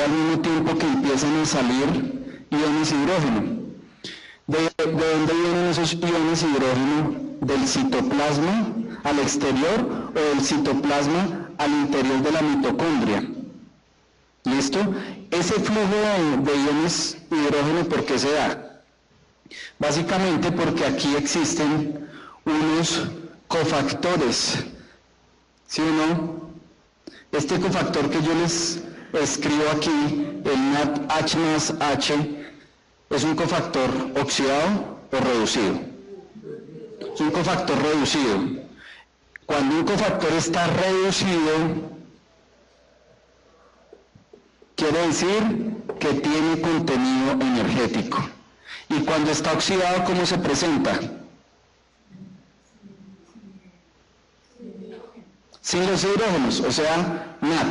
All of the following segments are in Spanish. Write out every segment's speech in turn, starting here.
al mismo tiempo que empiezan a salir iones hidrógeno. ¿De dónde vienen esos iones hidrógeno? ¿Del citoplasma al exterior o del citoplasma al interior de la mitocondria? ¿Listo? Ese flujo de iones hidrógeno, ¿por qué se da? Básicamente porque aquí existen unos cofactores, ¿sí o no? Este cofactor que yo les escribo aquí, el NADH más H, ¿es un cofactor oxidado o reducido? Es un cofactor reducido. Cuando un cofactor está reducido, quiere decir que tiene contenido energético. Y cuando está oxidado, ¿cómo se presenta? Sin los hidrógenos, o sea, NAD.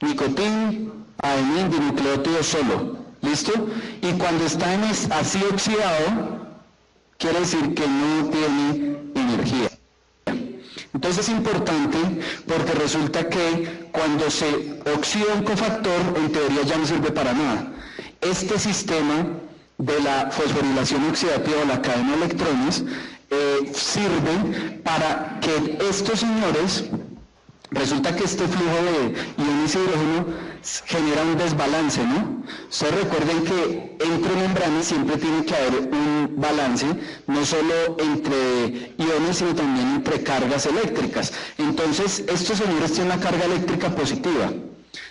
Nicotina, adenina, dinucleótido solo. ¿Listo? Y cuando está así oxidado, quiere decir que no tiene energía. Entonces es importante porque resulta que cuando se oxida un cofactor, en teoría ya no sirve para nada. Este sistema de la fosforilación oxidativa o la cadena de electrones sirve para que estos señores, resulta que este flujo de iones hidrógeno genera un desbalance, ¿no? Ustedes recuerden que entre membranas siempre tiene que haber un balance, no solo entre iones, sino también entre cargas eléctricas. Entonces, estos señores tienen una carga eléctrica positiva.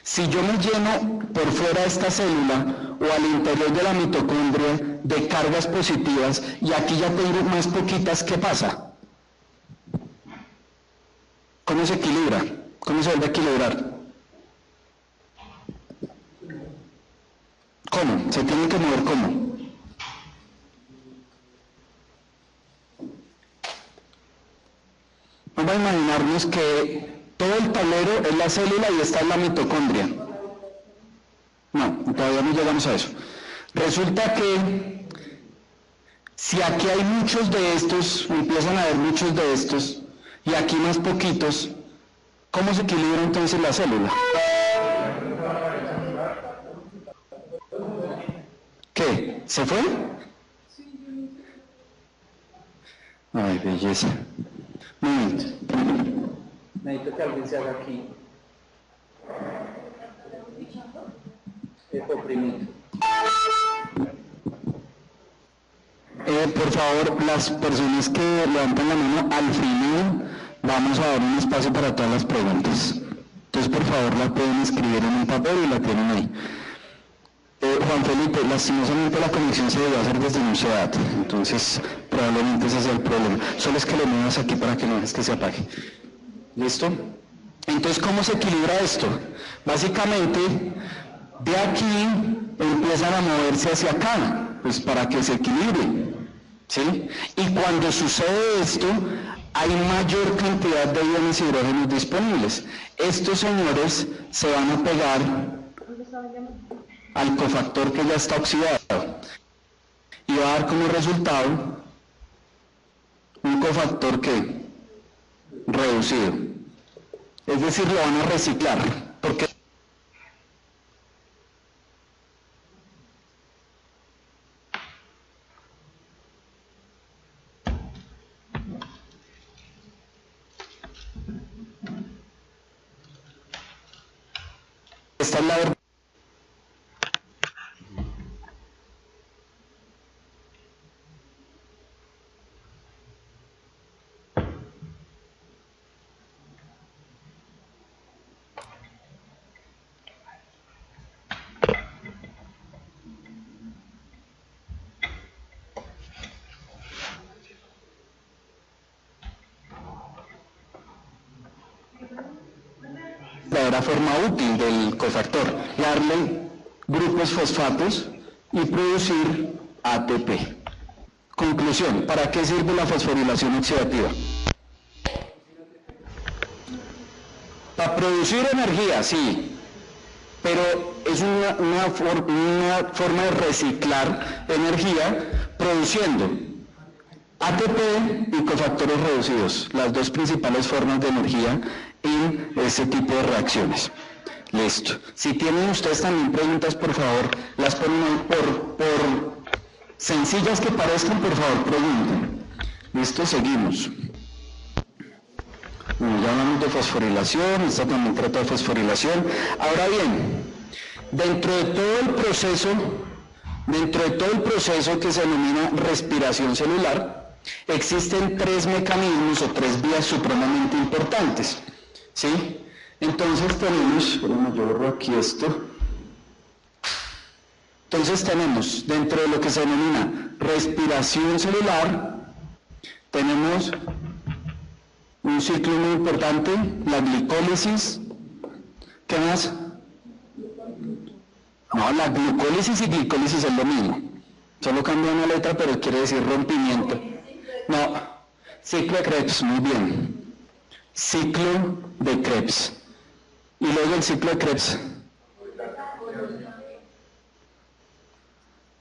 Si yo me lleno por fuera de esta célula o al interior de la mitocondria de cargas positivas y aquí ya tengo más poquitas, ¿qué pasa? ¿Cómo se equilibra? ¿Cómo se vuelve a equilibrar? ¿Cómo? ¿Se tiene que mover cómo? Vamos a imaginarnos que todo el tablero es la célula y está en la mitocondria. No, todavía no llegamos a eso. Resulta que si aquí hay muchos de estos, empiezan a haber muchos de estos, y aquí más poquitos, ¿cómo se equilibra entonces la célula? ¿Qué? ¿Se fue? Ay, belleza. Un momento. Necesito que alguien se haga aquí. Oprimir. Por favor, las personas que levantan la mano al final, vamos a dar un espacio para todas las preguntas. Entonces, por favor, la pueden escribir en un papel y la tienen ahí. Juan Felipe, lastimosamente la conexión se debe hacer desde un SEAT, entonces probablemente ese sea el problema. Solo es que lo muevas aquí para que no dejes que se apague. ¿Listo? Entonces, ¿cómo se equilibra esto? Básicamente, de aquí empiezan a moverse hacia acá, pues para que se equilibre, ¿sí? Y cuando sucede esto, hay mayor cantidad de iones hidrógenos disponibles. Estos señores se van a pegar al cofactor que ya está oxidado y va a dar como resultado un cofactor que reducido, es decir, lo van a reciclar, porque esta es la verdad. La forma útil del cofactor, darle grupos fosfatos y producir ATP. Conclusión, ¿para qué sirve la fosforilación oxidativa? Para producir energía, sí, pero es una forma de reciclar energía produciendo ATP y cofactores reducidos, las dos principales formas de energía en este tipo de reacciones. Listo. Si tienen ustedes también preguntas, por favor, las ponen ahí por sencillas que parezcan, por favor, pregunten. Listo, seguimos. Bueno, ya hablamos de fosforilación, esta también trata de fosforilación. Ahora bien, dentro de todo el proceso que se denomina respiración celular, existen tres mecanismos o tres vías supremamente importantes, ¿sí? Entonces tenemos, bueno, yo borro aquí esto. Entonces tenemos, dentro de lo que se denomina respiración celular, tenemos un ciclo muy importante, la glicólisis. ¿Qué más? No, la glucólisis y glicólisis es lo mismo. Solo cambia una letra, pero quiere decir rompimiento. No, ciclo de Krebs, muy bien. Ciclo de Krebs. Y luego el ciclo de Krebs.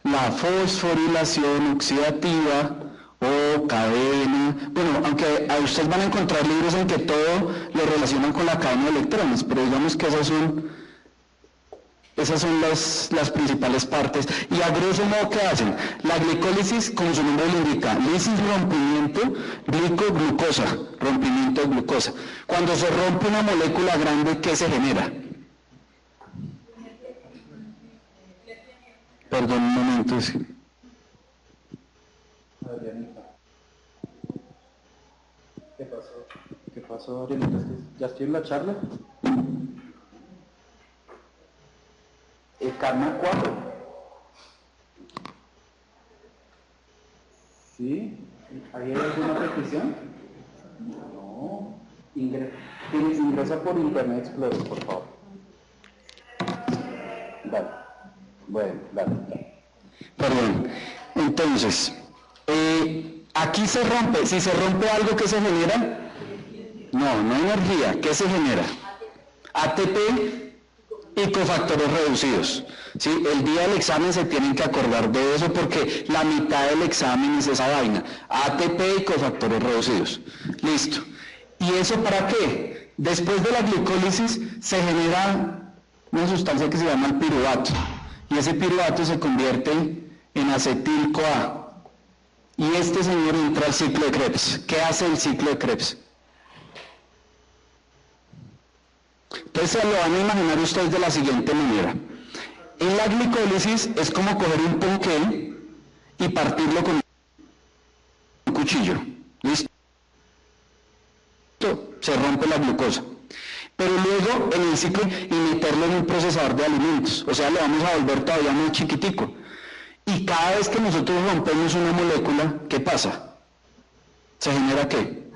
La fosforilación oxidativa o cadena. Bueno, aunque a ustedes van a encontrar libros en que todo lo relacionan con la cadena de electrones, pero digamos que esas son las principales partes. Y a grosso modo, ¿qué hacen? La glicólisis, como su nombre lo indica, lisis, rompimiento, glucosa, rompimiento de glucosa. Cuando se rompe una molécula grande, ¿qué se genera? Perdón, un momento. ¿Qué pasó, Adrianita? ¿Ya estoy en la charla? Karma 4. ¿Sí? ¿Hay alguna petición? No. Ingresa por Internet Explorer, por favor. Dale. Bueno, dale. Perdón. Entonces, aquí se rompe. Si se rompe algo, ¿qué se genera? No energía. ¿Qué se genera? ATP y cofactores reducidos. ¿Sí? El día del examen se tienen que acordar de eso porque la mitad del examen es esa vaina. ATP y cofactores reducidos. Listo. ¿Y eso para qué? Después de la glicólisis se genera una sustancia que se llama el piruvato. Y ese piruvato se convierte en acetil-CoA. Y este señor entra al ciclo de Krebs. ¿Qué hace el ciclo de Krebs? Entonces se lo van a imaginar ustedes de la siguiente manera. En la glicólisis es como coger un ponqué y partirlo con un cuchillo. ¿Listo? Se rompe la glucosa. Pero luego en el ciclo y meterlo en un procesador de alimentos. O sea, lo vamos a volver todavía muy chiquitico. Y cada vez que nosotros rompemos una molécula, ¿qué pasa? ¿Se genera qué?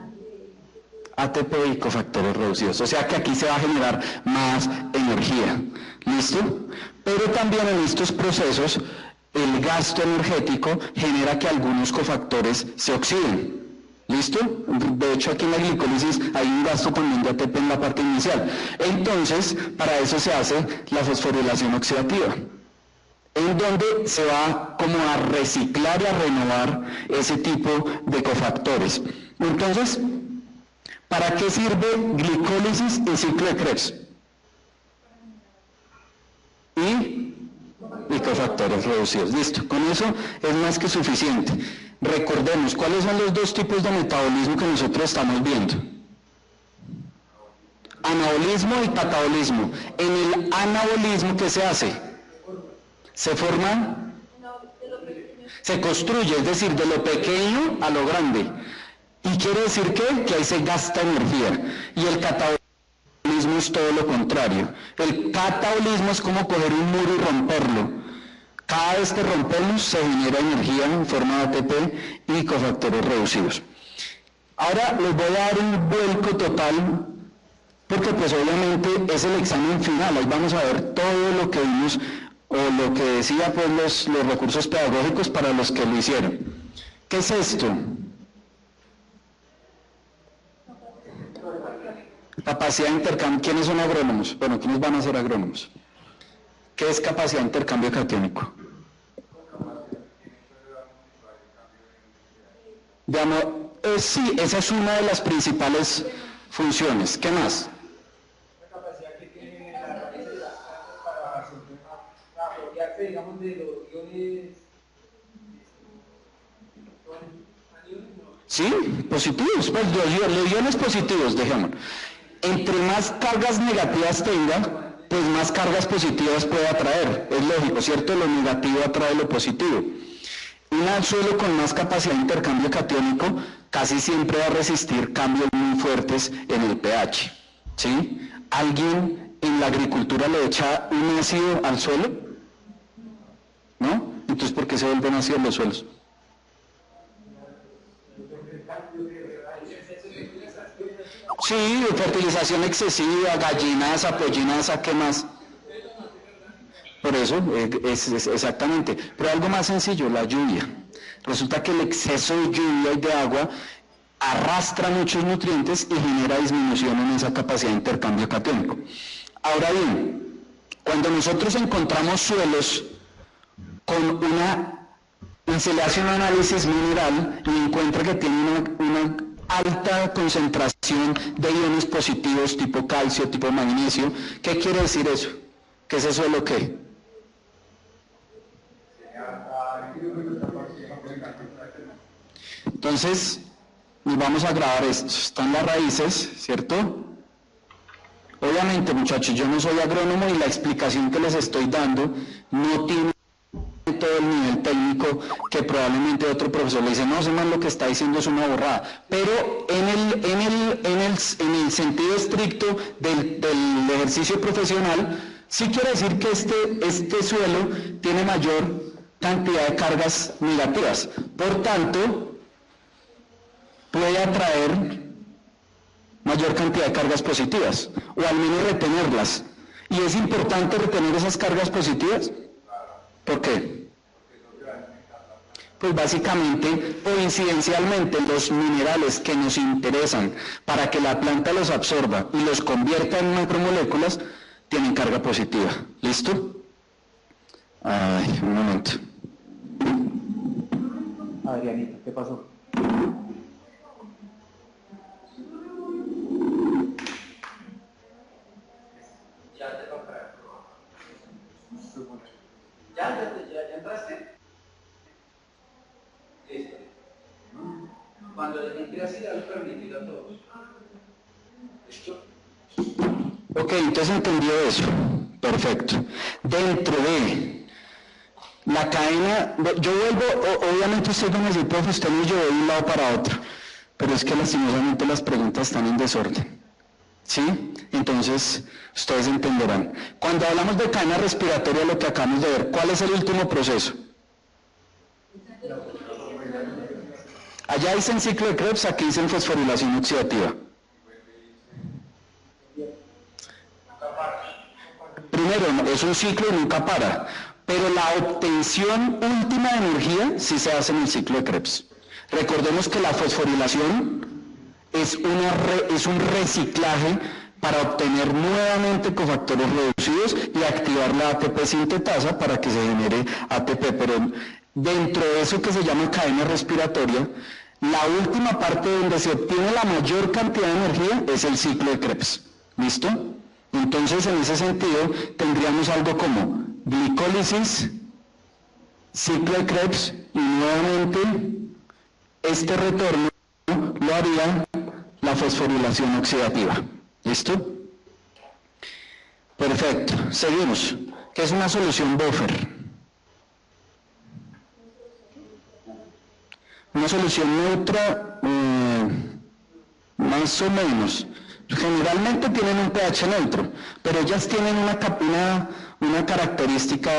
ATP y cofactores reducidos. O sea que aquí se va a generar más energía. ¿Listo? Pero también en estos procesos el gasto energético genera que algunos cofactores se oxiden. ¿Listo? De hecho aquí en la glicólisis hay un gasto también de ATP en la parte inicial. Entonces, para eso se hace la fosforilación oxidativa, en donde se va como a reciclar y a renovar ese tipo de cofactores. Entonces, ¿para qué sirve glicólisis y ciclo de Krebs? Y cofactores reducidos. Listo, con eso es más que suficiente. Recordemos, ¿cuáles son los dos tipos de metabolismo que nosotros estamos viendo? Anabolismo y catabolismo. En el anabolismo, ¿qué se hace? Se forma, se construye, es decir, de lo pequeño a lo grande. ¿Y quiere decir qué? Que ahí se gasta energía. Y el catabolismo es todo lo contrario. El catabolismo es como coger un muro y romperlo. Cada vez que rompemos se genera energía en forma de ATP y cofactores reducidos. Ahora les voy a dar un vuelco total, porque pues obviamente es el examen final. Ahí vamos a ver todo lo que vimos, o lo que decía pues los recursos pedagógicos para los que lo hicieron. ¿Qué es esto? Capacidad de intercambio. ¿Quiénes son agrónomos? Bueno, ¿quiénes van a ser agrónomos? ¿Qué es capacidad de intercambio catiónico? Sí, esa es una de las principales funciones. ¿Qué más? La capacidad que tiene la raíz porcentaje, digamos, de los iones aniones, no. Sí, positivos, pues los iones positivos, dejémoslo. Entre más cargas negativas tenga, pues más cargas positivas puede atraer. Es lógico, ¿cierto? Lo negativo atrae lo positivo. Un suelo con más capacidad de intercambio catiónico casi siempre va a resistir cambios muy fuertes en el pH. ¿Sí? ¿Alguien en la agricultura le echa un ácido al suelo? ¿No? Entonces, ¿por qué se vuelven ácidos los suelos? Sí, fertilización excesiva, gallinaza, pollinaza, ¿qué más? Por eso, es exactamente. Pero algo más sencillo, la lluvia. Resulta que el exceso de lluvia y de agua arrastra muchos nutrientes y genera disminución en esa capacidad de intercambio catiónico. Ahora bien, cuando nosotros encontramos suelos con se le hace un análisis mineral y encuentra que tiene una alta concentración de iones positivos tipo calcio, tipo magnesio, ¿qué quiere decir eso? ¿Que ese suelo qué? Entonces, vamos a grabar esto. Están las raíces, ¿cierto? Obviamente, muchachos, yo no soy agrónomo y la explicación que les estoy dando no tiene todo el nivel técnico que probablemente otro profesor le dice, no, ese man lo que está diciendo es una borrada. Pero en el sentido estricto del ejercicio profesional, sí quiere decir que este suelo tiene mayor cantidad de cargas negativas. Por tanto, puede atraer mayor cantidad de cargas positivas, o al menos retenerlas. ¿Y es importante retener esas cargas positivas? ¿Por qué? Pues básicamente, coincidencialmente, los minerales que nos interesan para que la planta los absorba y los convierta en macromoléculas, tienen carga positiva. ¿Listo? Ay, un momento. Adrianita, ¿qué pasó? Ya te compré. ¿Ya entraste? Listo. Cuando les entre así, ya los permitirá a todos. ¿Listo? Ok, entonces entendió eso. Perfecto. Dentro de la cadena, yo vuelvo, obviamente ustedes van a decir, profe, usted no llevó de un lado para otro, pero es que lastimosamente las preguntas están en desorden. ¿Sí? Entonces, ustedes entenderán. Cuando hablamos de cadena respiratoria, lo que acabamos de ver, ¿cuál es el último proceso? Allá dicen ciclo de Krebs, aquí dicen fosforilación oxidativa. Primero, es un ciclo y nunca para, pero la obtención última de energía sí se hace en el ciclo de Krebs. Recordemos que la fosforilación es un reciclaje para obtener nuevamente cofactores reducidos y activar la ATP sintetasa para que se genere ATP, pero dentro de eso que se llama cadena respiratoria, la última parte donde se obtiene la mayor cantidad de energía es el ciclo de Krebs. ¿Listo? Entonces, en ese sentido, tendríamos algo como glicólisis, ciclo de Krebs y nuevamente este retorno lo haría la fosforilación oxidativa. ¿Listo? Perfecto. Seguimos. ¿Qué es una solución buffer? Una solución neutra, más o menos. Generalmente tienen un pH neutro, pero ellas tienen una característica.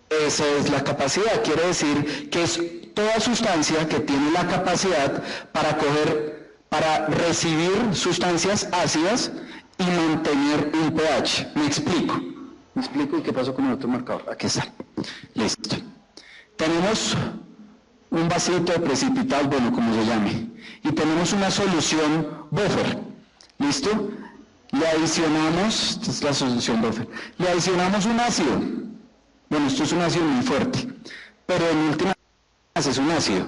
Esa es la capacidad, quiere decir que es toda sustancia que tiene la capacidad para recibir sustancias ácidas y mantener un pH. ¿Me explico? ¿Me explico? ¿Y qué pasó con el otro marcador? Aquí está. Listo. Tenemos un vasito de precipitado, bueno, como se llame, y tenemos una solución buffer. ¿Listo? Le adicionamos, esta es la solución buffer, le adicionamos un ácido. Bueno, esto es un ácido muy fuerte, pero en última es un ácido.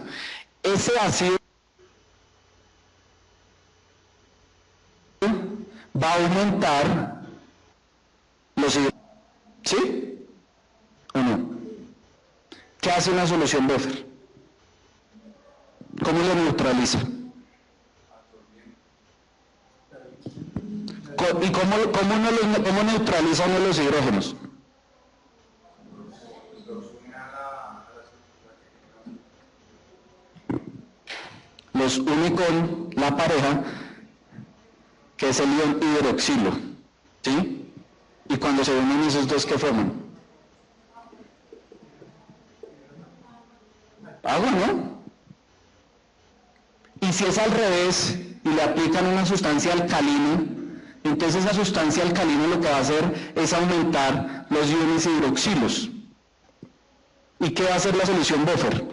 Ese ácido va a aumentar los hidrógenos. ¿Sí? ¿O no? ¿Qué hace una solución buffer? ¿Cómo lo neutraliza? ¿Y cómo neutraliza uno los hidrógenos? Los une con la pareja, que es el ion hidroxilo, ¿sí? Y cuando se unen esos dos, ¿qué forman? Agua, ¿no? Y si es al revés y le aplican una sustancia alcalina, entonces esa sustancia alcalina lo que va a hacer es aumentar los iones hidroxilos. ¿Y qué va a hacer la solución buffer?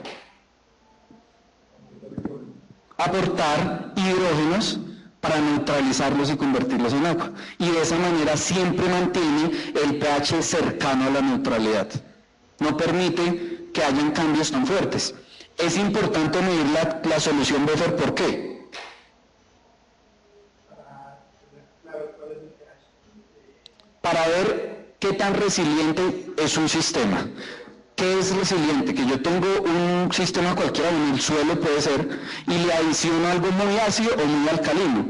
Aportar hidrógenos para neutralizarlos y convertirlos en agua. Y de esa manera siempre mantiene el pH cercano a la neutralidad. No permite que hayan cambios tan fuertes. Es importante medir la solución buffer, ¿por qué? Para ver qué tan resiliente es un sistema. ¿Qué es resiliente? Que yo tengo un sistema cualquiera, en el suelo puede ser, y le adiciono algo muy ácido o muy alcalino.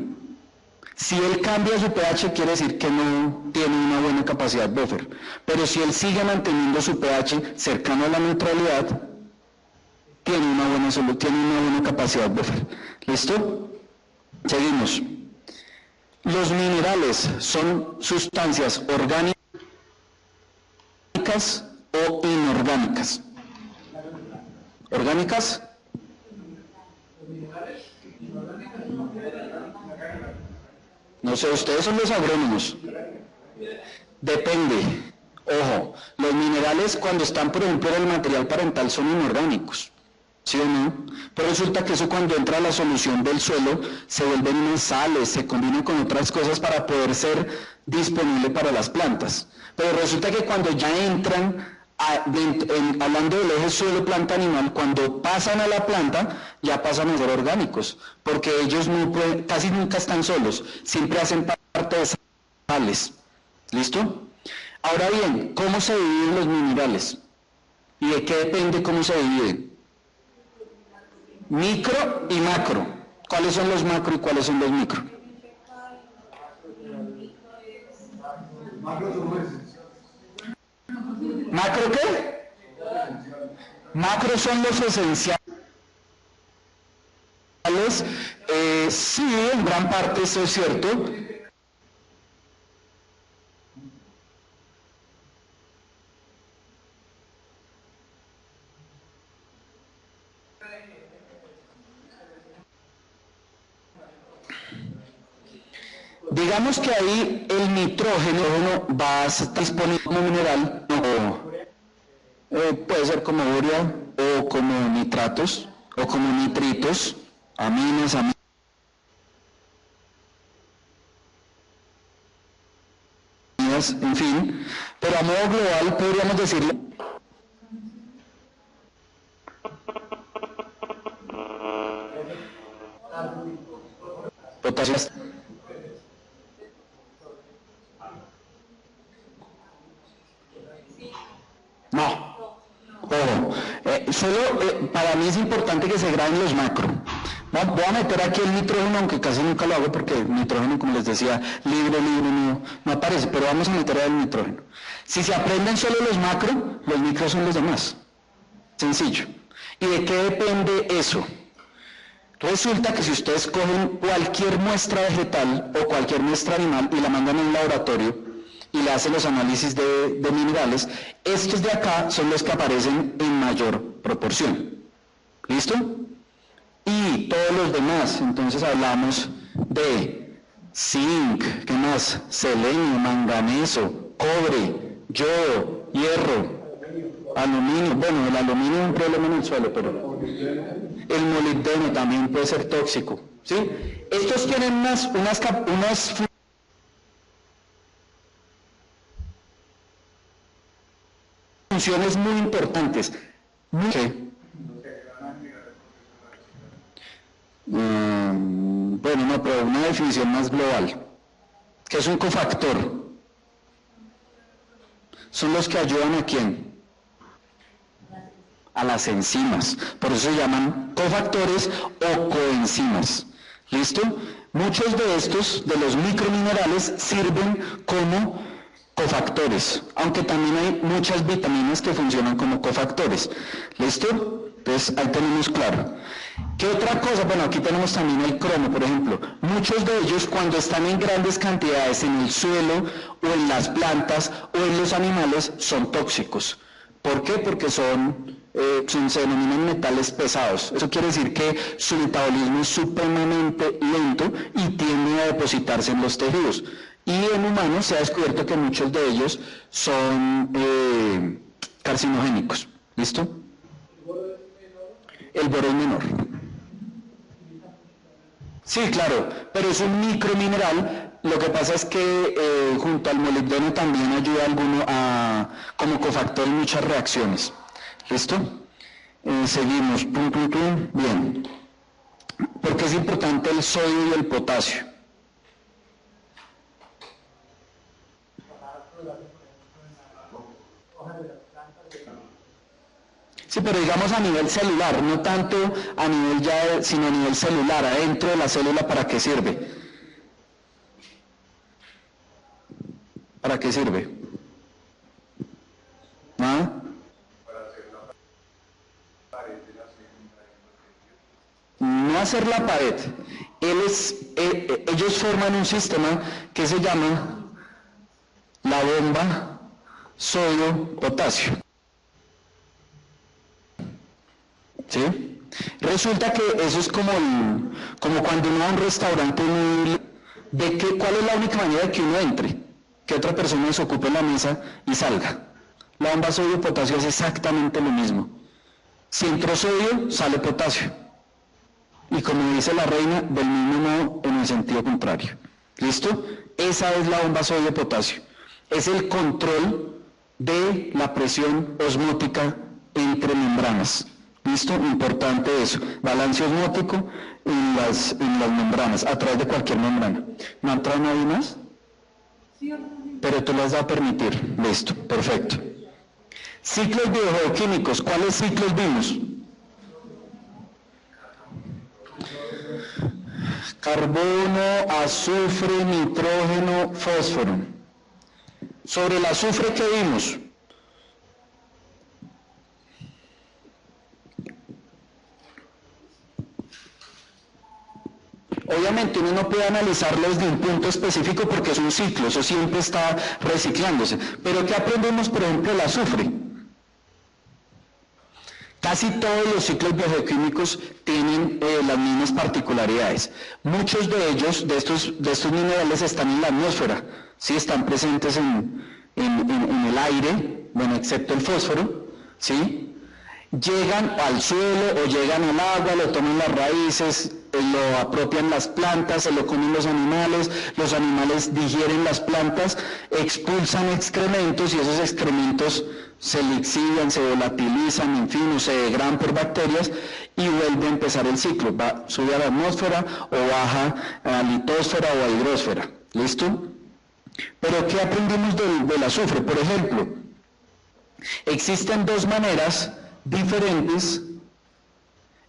Si él cambia su pH, quiere decir que no tiene una buena capacidad buffer. Pero si él sigue manteniendo su pH cercano a la neutralidad, tiene una buena capacidad buffer. ¿Listo? Seguimos. Los minerales son sustancias orgánicas o inorgánicas. ¿Orgánicas? No sé, ustedes son los agrónomos. Depende. Ojo, los minerales cuando están, por ejemplo, en el material parental son inorgánicos. ¿Sí o no? Pero resulta que eso cuando entra a la solución del suelo se vuelven unas sales, se combinan con otras cosas para poder ser disponible para las plantas. Pero resulta que cuando ya entran, hablando del eje suelo-planta-animal, cuando pasan a la planta, ya pasan a ser orgánicos, porque ellos casi nunca están solos, siempre hacen parte de sales. ¿Listo? Ahora bien, ¿cómo se dividen los minerales? ¿Y de qué depende cómo se dividen? Micro y macro. ¿Cuáles son los macro y cuáles son los micro? ¿Macro qué? Macro son los esenciales. Sí, en gran parte eso es cierto. Digamos que ahí el nitrógeno va a estar disponible como mineral, puede ser como urea, o como nitratos, o como nitritos, aminas, en fin, pero a modo global podríamos decirle potasio. No, ojo, para mí es importante que se graben los macro. Voy a meter aquí el nitrógeno, aunque casi nunca lo hago porque el nitrógeno, como les decía, libre no aparece, pero vamos a meter el nitrógeno. Si se aprenden solo los macro, los micro son los demás. Sencillo. ¿Y de qué depende eso? Resulta que si ustedes cogen cualquier muestra vegetal o cualquier muestra animal y la mandan a un laboratorio y le hacen los análisis de minerales, estos de acá son los que aparecen en mayor proporción. ¿Listo? Y todos los demás, entonces hablamos de zinc, ¿qué más? Selenio, manganeso, cobre, yodo, hierro, aluminio. Bueno, el aluminio es un problema en el suelo, pero el molibdeno también puede ser tóxico, ¿sí? Estos tienen unas funciones muy importantes. Bueno, no, pero una definición más global. ¿Qué es un cofactor? Son los que ayudan ¿a quién? A las enzimas. Por eso se llaman cofactores o coenzimas. ¿Listo? Muchos de estos, de los microminerales, sirven como cofactores, aunque también hay muchas vitaminas que funcionan como cofactores. ¿Listo? Entonces, ahí tenemos claro. ¿Qué otra cosa? Bueno, aquí tenemos también el cromo, por ejemplo. Muchos de ellos, cuando están en grandes cantidades en el suelo o en las plantas o en los animales, son tóxicos. ¿Por qué? Porque se denominan metales pesados. Eso quiere decir que su metabolismo es supremamente lento y tiende a depositarse en los tejidos. Y en humanos se ha descubierto que muchos de ellos son carcinogénicos. ¿Listo? El boro es menor. Sí, claro, pero es un micromineral. Lo que pasa es que junto al molibdeno también ayuda como cofactor en muchas reacciones. ¿Listo? Seguimos. Bien. ¿Por qué es importante el sodio y el potasio? Sí, pero digamos a nivel celular, no tanto a nivel sino a nivel celular, adentro de la célula, ¿para qué sirve? ¿Para qué sirve? ¿Ah? No hacer la pared. Ellos forman un sistema que se llama la bomba sodio-potasio. ¿Sí? Resulta que eso es como cuando uno va a un restaurante, ¿cuál es la única manera de que uno entre? Que otra persona desocupe la mesa y salga. La bomba sodio-potasio es exactamente lo mismo. Si entró sodio, sale potasio. Y como dice la reina, del mismo modo en el sentido contrario. ¿Listo? Esa es la bomba sodio-potasio. Es el control de la presión osmótica entre membranas. ¿Listo? Importante eso. Balance osmótico en las membranas, a través de cualquier membrana. ¿No entra nadie más? Pero tú las vas a permitir. Listo, perfecto. Ciclos biogeoquímicos. ¿Cuáles ciclos vimos? Carbono, azufre, nitrógeno, fósforo. Sobre el azufre, ¿qué vimos? Obviamente uno no puede analizarlos de un punto específico porque es un ciclo, eso siempre está reciclándose. Pero ¿qué aprendemos, por ejemplo, del azufre? Casi todos los ciclos biogeoquímicos tienen las mismas particularidades. Muchos de ellos, de estos minerales, están en la atmósfera, ¿sí? Están presentes en el aire, bueno, excepto el fósforo, ¿sí? Llegan al suelo o llegan al agua, lo toman las raíces, lo apropian las plantas, se lo comen los animales digieren las plantas, expulsan excrementos y esos excrementos se lixivian, se volatilizan, en fin, o se degradan por bacterias y vuelve a empezar el ciclo, sube a la atmósfera o baja a la litosfera o a hidrosfera. ¿Listo? Pero ¿qué aprendimos del azufre? Por ejemplo, existen dos maneras diferentes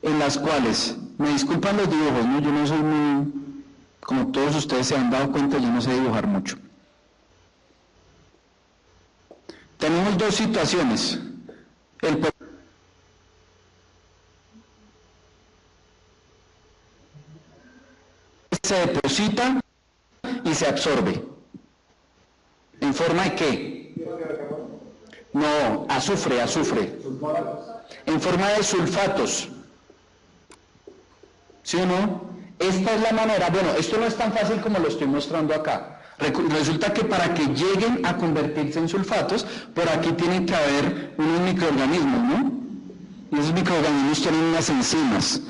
en las cuales, me disculpan los dibujos, ¿no? Yo no soy muy, como todos ustedes se han dado cuenta, yo no sé dibujar mucho. Tenemos dos situaciones. Se deposita y se absorbe. ¿En forma de qué? No, azufre. En forma de sulfatos. ¿Sí o no? Esta es la manera, bueno, esto no es tan fácil como lo estoy mostrando acá. Resulta que para que lleguen a convertirse en sulfatos, por aquí tienen que haber unos microorganismos, ¿no? Y esos microorganismos tienen unas enzimas.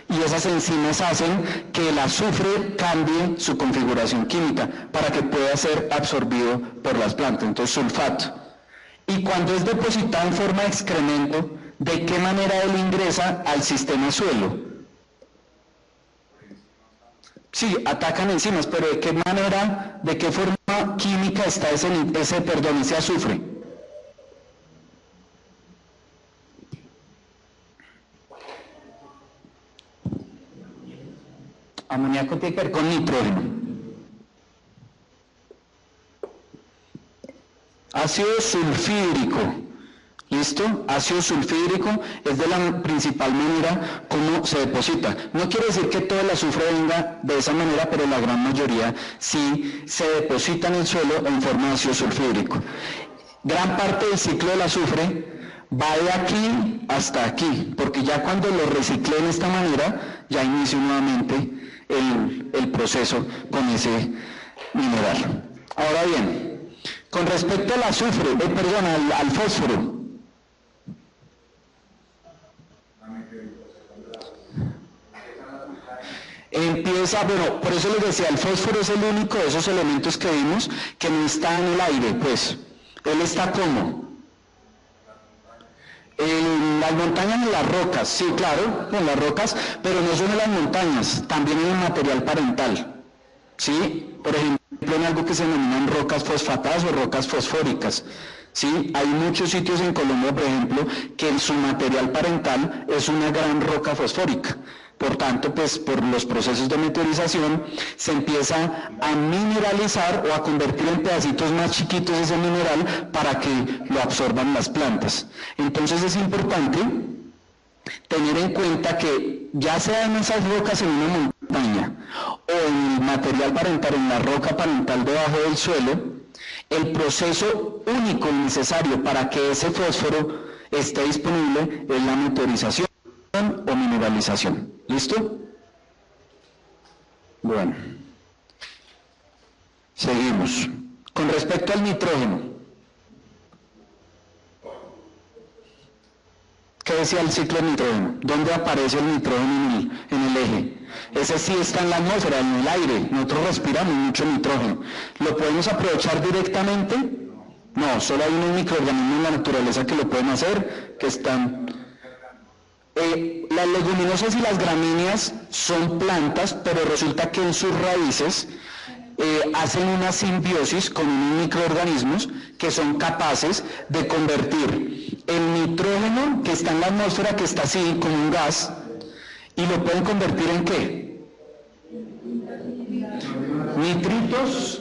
Y esas enzimas hacen que el azufre cambie su configuración química para que pueda ser absorbido por las plantas. Entonces, sulfato. Y cuando es depositado en forma de excremento, ¿de qué manera él ingresa al sistema suelo? Sí, atacan enzimas, pero ¿de qué manera, de qué forma química está ese azufre? Amoníaco tiene que ver con nitrógeno. Ácido sulfídrico. ¿Listo? Ácido sulfídrico es de la principal manera como se deposita. No quiere decir que todo el azufre venga de esa manera, pero la gran mayoría sí se deposita en el suelo en forma de ácido sulfídrico. Gran parte del ciclo del azufre va de aquí hasta aquí, porque ya cuando lo reciclé de esta manera, ya inicio nuevamente el proceso con ese mineral. Ahora bien, con respecto al azufre, al fósforo, empieza, bueno, por eso les decía, el fósforo es el único de esos elementos que vimos que no está en el aire, pues, él está como en las montañas y en las rocas, sí, claro, en las rocas, pero no solo en las montañas, también en el material parental, ¿sí? Por ejemplo, en algo que se denominan rocas fosfatadas o rocas fosfóricas, ¿sí? Hay muchos sitios en Colombia, por ejemplo, que en su material parental es una gran roca fosfórica. Por tanto, pues por los procesos de meteorización se empieza a mineralizar o a convertir en pedacitos más chiquitos ese mineral para que lo absorban las plantas. Entonces es importante tener en cuenta que ya sea en esas rocas en una montaña o en el material parental, en la roca parental debajo del suelo, el proceso único y necesario para que ese fósforo esté disponible es la meteorización o mineralización. ¿Listo? Bueno. Seguimos. Con respecto al nitrógeno. ¿Qué decía el ciclo del nitrógeno? ¿Dónde aparece el nitrógeno en el eje? Ese sí está en la atmósfera, en el aire. Nosotros respiramos mucho nitrógeno. ¿Lo podemos aprovechar directamente? No, solo hay unos microorganismos en la naturaleza que lo pueden hacer, que están... las leguminosas y las gramíneas son plantas, pero resulta que en sus raíces hacen una simbiosis con unos microorganismos que son capaces de convertir el nitrógeno que está en la atmósfera, que está así como un gas, y lo pueden convertir ¿en qué? Nitritos,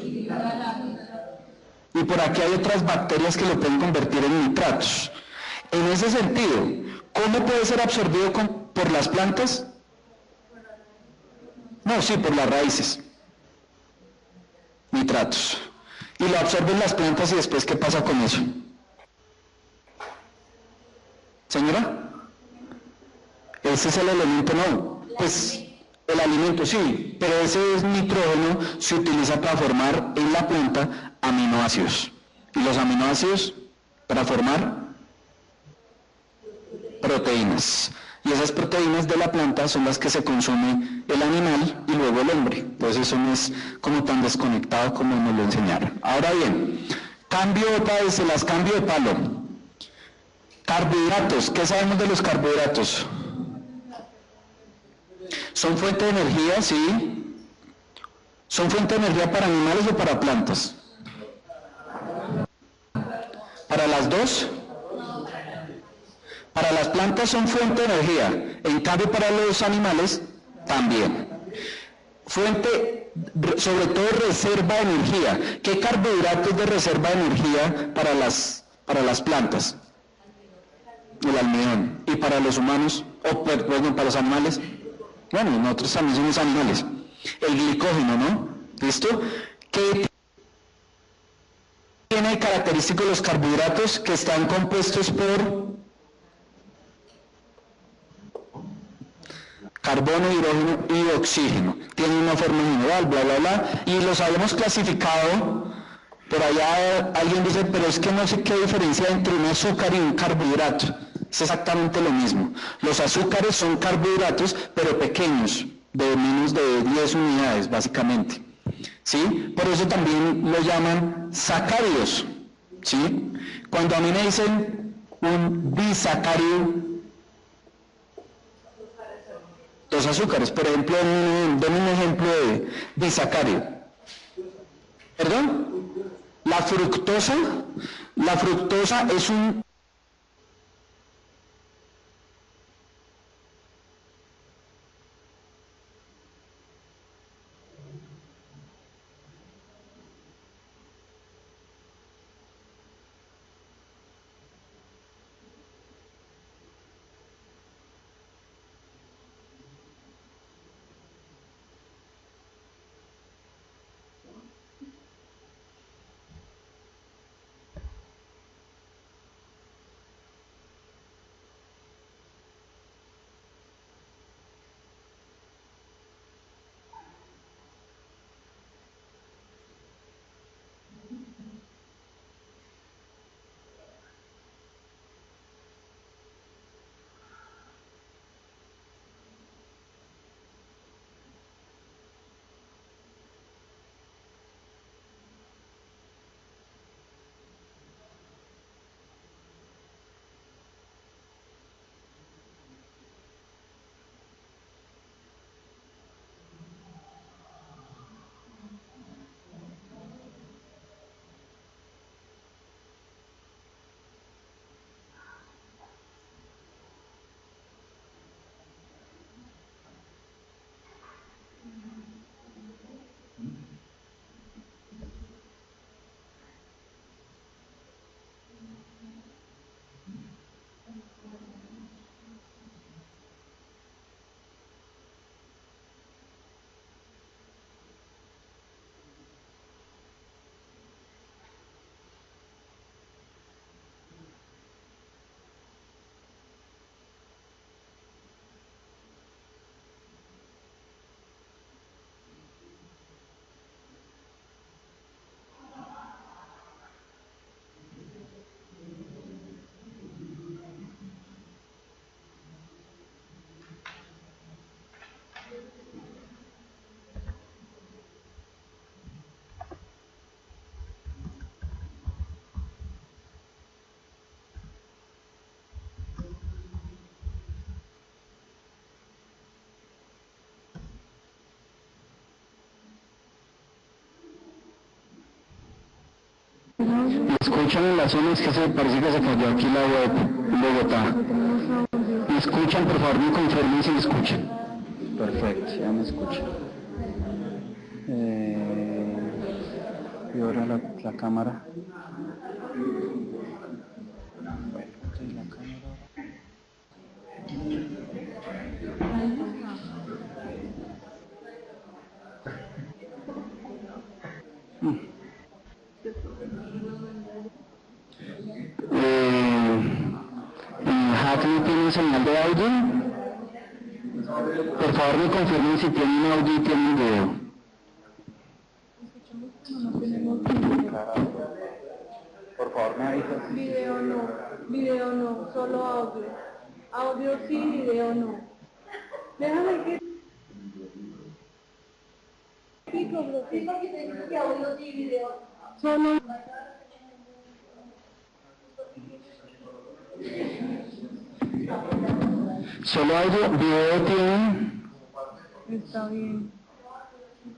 y por aquí hay otras bacterias que lo pueden convertir en nitratos. En ese sentido, ¿cómo puede ser absorbido por las plantas? No, sí, por las raíces. Nitratos. Y lo absorben las plantas y después, ¿qué pasa con eso? Señora, ese es el elemento, no, pues el alimento sí, pero ese nitrógeno se utiliza para formar en la planta aminoácidos. Y los aminoácidos para formar proteínas. Y esas proteínas de la planta son las que se consume el animal y luego el hombre. Pues eso no es como tan desconectado como nos lo enseñaron. Ahora bien, se las cambio de palo. Carbohidratos, ¿qué sabemos de los carbohidratos? ¿Son fuente de energía? Sí. ¿Son fuente de energía para animales o para plantas? ¿Para las dos? Para las plantas son fuente de energía, en cambio para los animales también. Fuente, sobre todo reserva de energía. ¿Qué carbohidratos de reserva de energía para las plantas? El almidón. ¿Y para los humanos? O perdón, para los animales. Bueno, nosotros también somos animales. El glicógeno, ¿no? ¿Listo? ¿Qué tiene característico los carbohidratos? Que están compuestos por carbono, hidrógeno y oxígeno. Tienen una forma mineral, bla, bla, bla. Y los habíamos clasificado, por allá alguien dice, pero es que no sé qué diferencia entre un azúcar y un carbohidrato. Es exactamente lo mismo. Los azúcares son carbohidratos, pero pequeños, de menos de 10 unidades, básicamente. ¿Sí? Por eso también lo llaman sacáridos. ¿Sí? Cuando a mí me dicen un disacárido, Dos azúcares. Por ejemplo, denme un ejemplo de disacárido. ¿Perdón? La fructosa es un... ¿Me escuchan en las zonas que se parece que se cayó aquí la web en Bogotá? ¿Me escuchan? Por favor, me confirmen si me escuchan. Perfecto, ya me escuchan. Y ahora la cámara. Bueno, entonces la cámara. ¿Hackney tiene señal de audio? Por favor, me confirmen si tienen audio y tienen video. Por favor, me avisas. Video no, solo audio. Audio sí, video no. Déjame que... Sí, porque te digo que audio sí, video. Solo... Solo audio, video tienen. Está bien.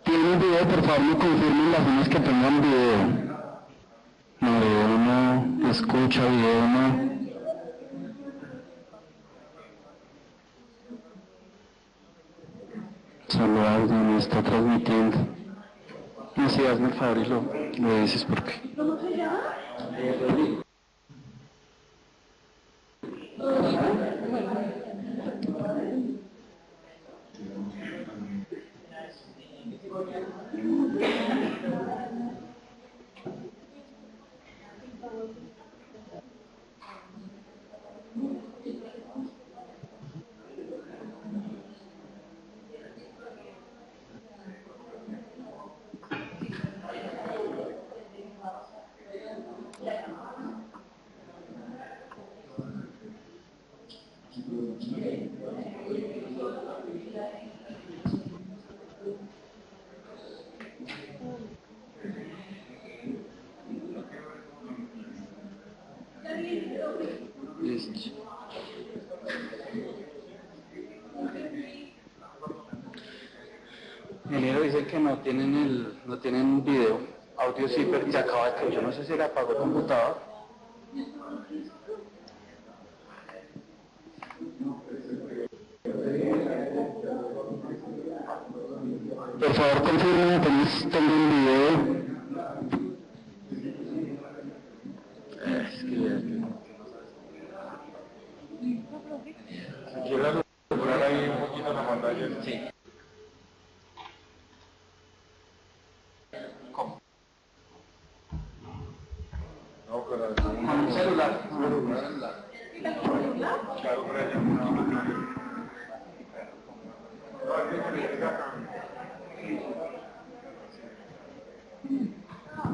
¿Tienen video? Por favor, me confirmen las zonas que tengan video. No, video no. Escucha, video no. Solo audio no está transmitiendo. No sé, hazme el favor y lo dices porque. ¿Cómo se llama? Listo. ingeniero dice que no tienen video, audio sí, pero se acaba de caer. Yo no sé si le apagó el computador. Por favor, confirmen apenas tengo un video. ¿Quieres lograr ahí un poquito la pantalla? Sí. ¿Cómo? No, pero Con un celular. claro, por allá.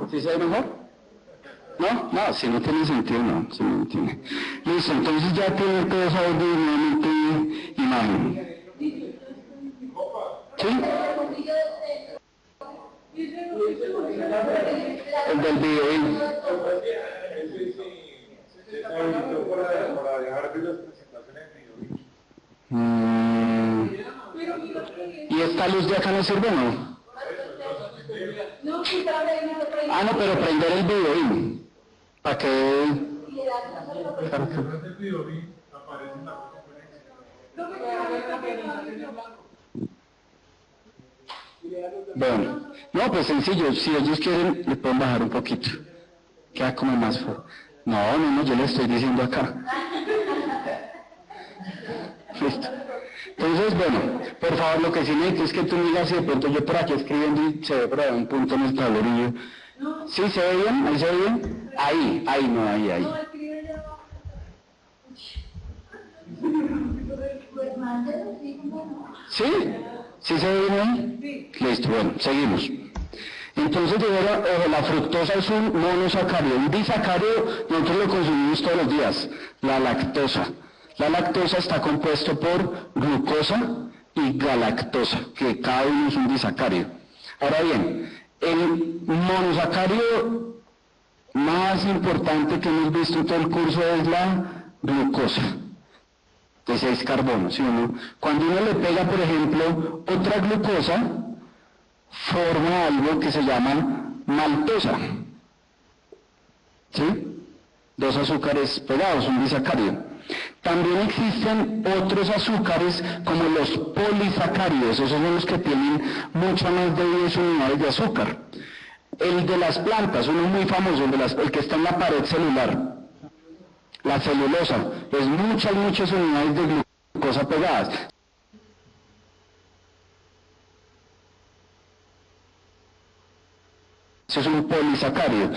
¿Sí se ve mejor? ¿No? No, si no tiene sentido, no, si no tiene. Listo, entonces ya tienen todos audio y nuevamente imagen. ¿Sí? El del video. Para dejar de las presentaciones en video. ¿Y esta luz de acá no sirve, no? Ah, no, pero prender el video, para que... Claro que... el video aparece en la Bueno, no, pues sencillo, si ellos quieren, le pueden bajar un poquito. Queda como más fuerte. No, yo le estoy diciendo acá. Listo. Entonces, bueno, por favor, lo que sí necesito es que tú me digas si de pronto yo por aquí escribiendo y se ve por ahí un punto en el tablerillo. ¿Sí se ve bien? ¿Ahí se ve bien? Ahí. ¿Sí? ¿Sí se ve bien ahí? Listo, bueno, seguimos. Entonces, la fructosa es un monosacárido. Un disacárido nosotros lo consumimos todos los días, la lactosa. La lactosa está compuesto por glucosa y galactosa, que cada uno es un disacárido. Ahora bien, el monosacárido más importante que hemos visto en todo el curso es la glucosa, de 6 carbonos, ¿sí o no? Cuando uno le pega, por ejemplo, otra glucosa, forma algo que se llama maltosa, ¿sí? 2 azúcares pegados, un disacárido. También existen otros azúcares como los polisacáridos, esos son los que tienen mucho más de 10 unidades de azúcar. El de las plantas, uno muy famoso, el que está en la pared celular, la celulosa, es muchas unidades de glucosa pegadas. Eso es un polisacárido.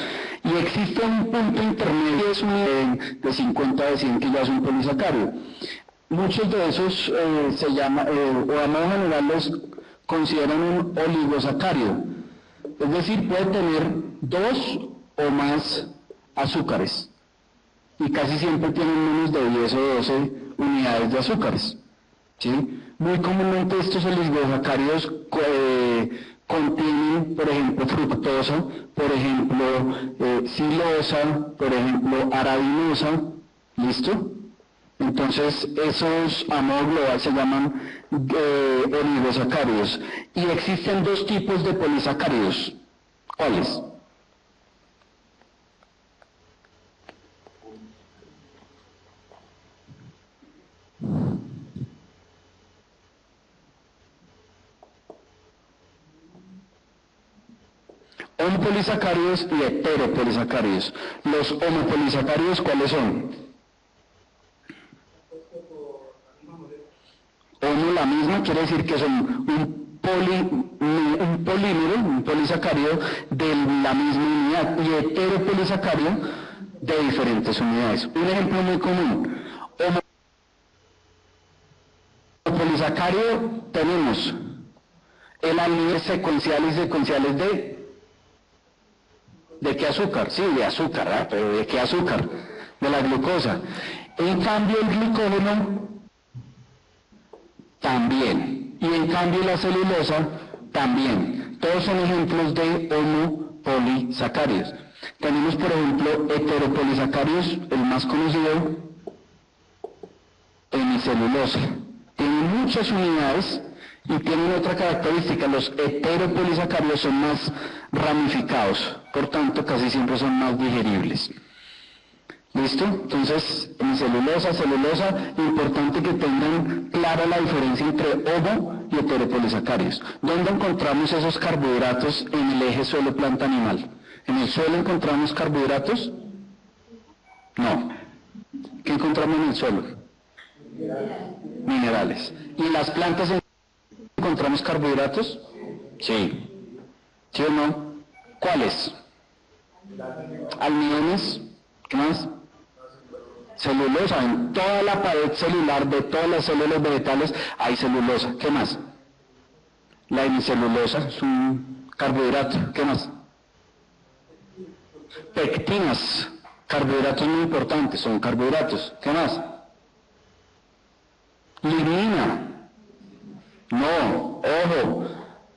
Y existe un punto intermedio, es un de 50 de 100 que ya es un polisacárido. Muchos de esos se llama, o a modo general los consideran un oligosacárido. Es decir, puede tener 2 o más azúcares. Y casi siempre tienen menos de 10 o 12 unidades de azúcares. ¿Sí? Muy comúnmente estos oligosacáridos contienen, por ejemplo, fructosa, por ejemplo, silosa, por ejemplo, arabinosa, ¿listo? Entonces, esos a modo global se llaman oligosacáridos. Y existen 2 tipos de polisacáridos. ¿Cuáles? Homopolisacáridos y heteropolisacáridos. Los homopolisacáridos, ¿cuáles son? Homo, la misma, quiere decir que son un polímero, un polisacárido de la misma unidad, y heteropolisacárido de diferentes unidades. Un ejemplo muy común. Homopolisacárido tenemos el anillo secuenciales ¿de qué azúcar? Sí, de azúcar, ¿verdad? Pero ¿de qué azúcar? De la glucosa. En cambio el glucógeno también. Y en cambio la celulosa también. Todos son ejemplos de homopolisacáridos. Tenemos, por ejemplo, heteropolisacáridos, el más conocido, hemicelulosa. Tiene muchas unidades Y tienen otra característica, los heteropolisacáridos son más ramificados, por tanto casi siempre son más digeribles. ¿Listo? Entonces, en celulosa, importante que tengan clara la diferencia entre homo y heteropolisacáridos. ¿Dónde encontramos esos carbohidratos en el eje suelo-planta-animal? ¿En el suelo encontramos carbohidratos? No. ¿Qué encontramos en el suelo? Minerales. ¿Y en las plantas encontramos carbohidratos? Sí. ¿Sí o no? ¿Cuáles? Almidones. ¿Qué más? Celulosa. En toda la pared celular de todas las células vegetales hay celulosa. ¿Qué más? La hemicelulosa es un carbohidrato. ¿Qué más? Pectinas. Carbohidratos muy importantes, son carbohidratos. ¿Qué más? Lignina. No, ojo,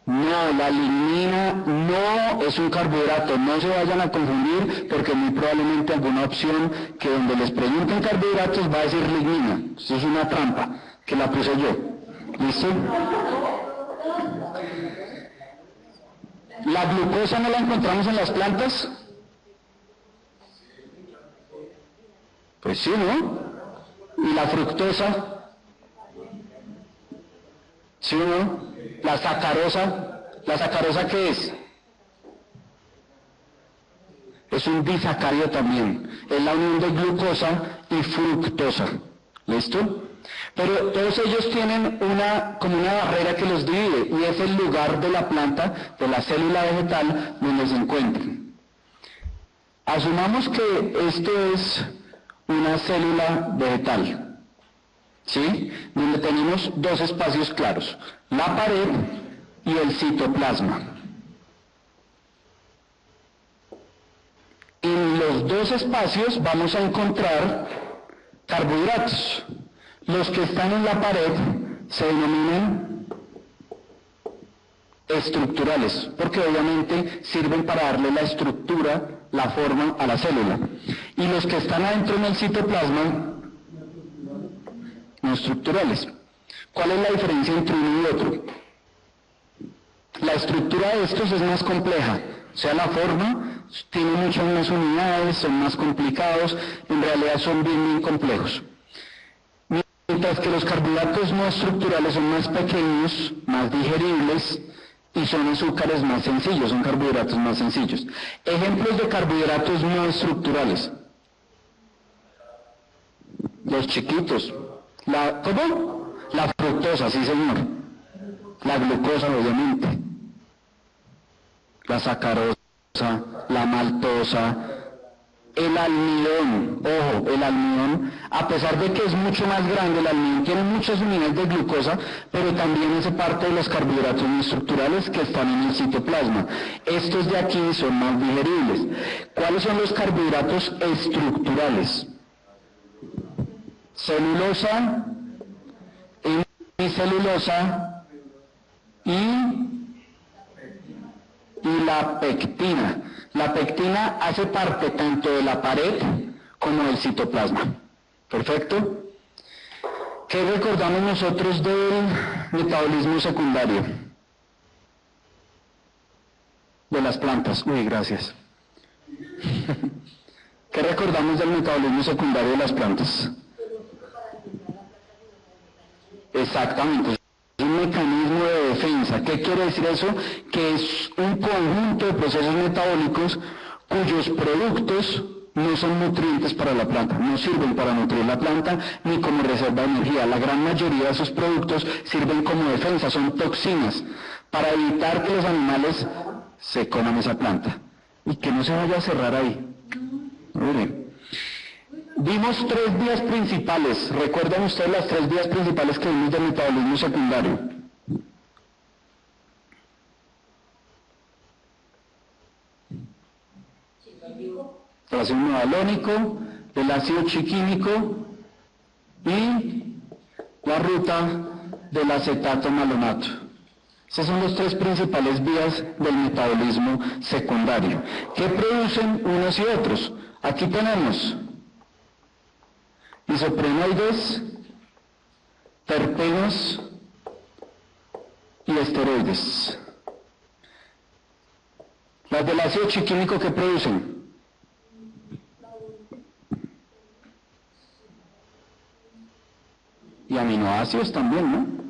no, la lignina no es un carbohidrato, no se vayan a confundir porque muy probablemente alguna opción que donde les pregunten carbohidratos va a decir lignina. Eso es una trampa, que la puse yo. ¿Listo? ¿La glucosa no la encontramos en las plantas? Pues sí, ¿no? ¿Y la fructosa? ¿Sí o no? ¿La sacarosa qué es? Es un disacárido también. Es la unión de glucosa y fructosa. ¿Listo? Pero todos ellos tienen como una barrera que los divide, y es el lugar de la planta, de la célula vegetal, donde se encuentran. Asumamos que esto es una célula vegetal, ¿sí? Donde tenemos dos espacios claros, la pared y el citoplasma. En los dos espacios vamos a encontrar carbohidratos. Los que están en la pared se denominan estructurales, porque obviamente sirven para darle la estructura, la forma a la célula. Y los que están adentro en el citoplasma, no estructurales. ¿Cuál es la diferencia entre uno y otro? La estructura de estos es más compleja, o sea, la forma tiene muchas más unidades, son más complicados, en realidad son bien complejos. Mientras que los carbohidratos no estructurales son más pequeños, más digeribles, y son azúcares más sencillos, son carbohidratos más sencillos. Ejemplos de carbohidratos no estructurales. Los chiquitos. ¿Cómo? La fructosa, sí señor. La glucosa, obviamente. La sacarosa, la maltosa, el almidón. Ojo, el almidón, a pesar de que es mucho más grande, el almidón tiene muchas unidades de glucosa, pero también hace parte de los carbohidratos no estructurales que están en el citoplasma. Estos de aquí son más digeribles. ¿Cuáles son los carbohidratos estructurales? Celulosa, hemicelulosa y la pectina. La pectina hace parte tanto de la pared como del citoplasma. ¿Perfecto? ¿Qué recordamos nosotros del metabolismo secundario? De las plantas. Uy, gracias. ¿Qué recordamos del metabolismo secundario de las plantas? Exactamente. Es un mecanismo de defensa. ¿Qué quiere decir eso? Que es un conjunto de procesos metabólicos cuyos productos no son nutrientes para la planta, no sirven para nutrir la planta ni como reserva de energía. La gran mayoría de esos productos sirven como defensa, son toxinas, para evitar que los animales se coman esa planta y que no se vaya a cerrar ahí. Miren. Vimos 3 vías principales. ¿Recuerdan ustedes las 3 vías principales que vimos del metabolismo secundario? El ácido mevalónico, el ácido chiquímico y la ruta del acetato malonato. Esas son las 3 principales vías del metabolismo secundario. ¿Qué producen unos y otros? Aquí tenemos isoprenoides, terpenos y esteroides. Las del ácido chiquímico que producen. Y aminoácidos también, ¿no?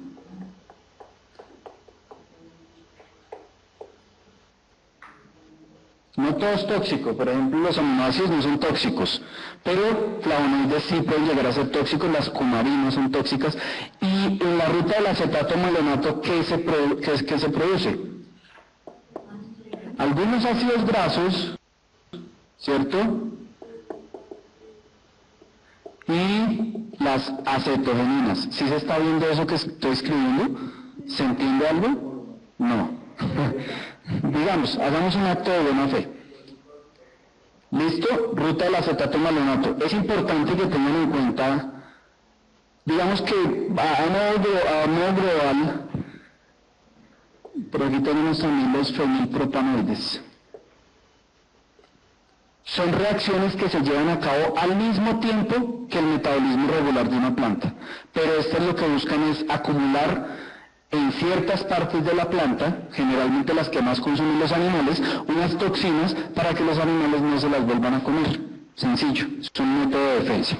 No todo es tóxico, por ejemplo los aminoácidos no son tóxicos, pero flavonoides sí pueden llegar a ser tóxicos, las cumarinas son tóxicas, y en la ruta del acetato malenato, ¿qué se produce? Algunos ácidos grasos, ¿cierto? Y las acetogeninas. ¿Sí se está viendo eso que estoy escribiendo? ¿Se entiende algo? No. Digamos, hagamos un acto de buena fe. ¿Listo? Ruta del acetato malenato. Es importante que tengan en cuenta, digamos que a modo global, por aquí tenemos también los fenilpropanoides. Son reacciones que se llevan a cabo al mismo tiempo que el metabolismo regular de una planta. Pero estas lo que buscan es acumular en ciertas partes de la planta, generalmente las que más consumen los animales, unas toxinas para que los animales no se las vuelvan a comer. Sencillo, es un método de defensa.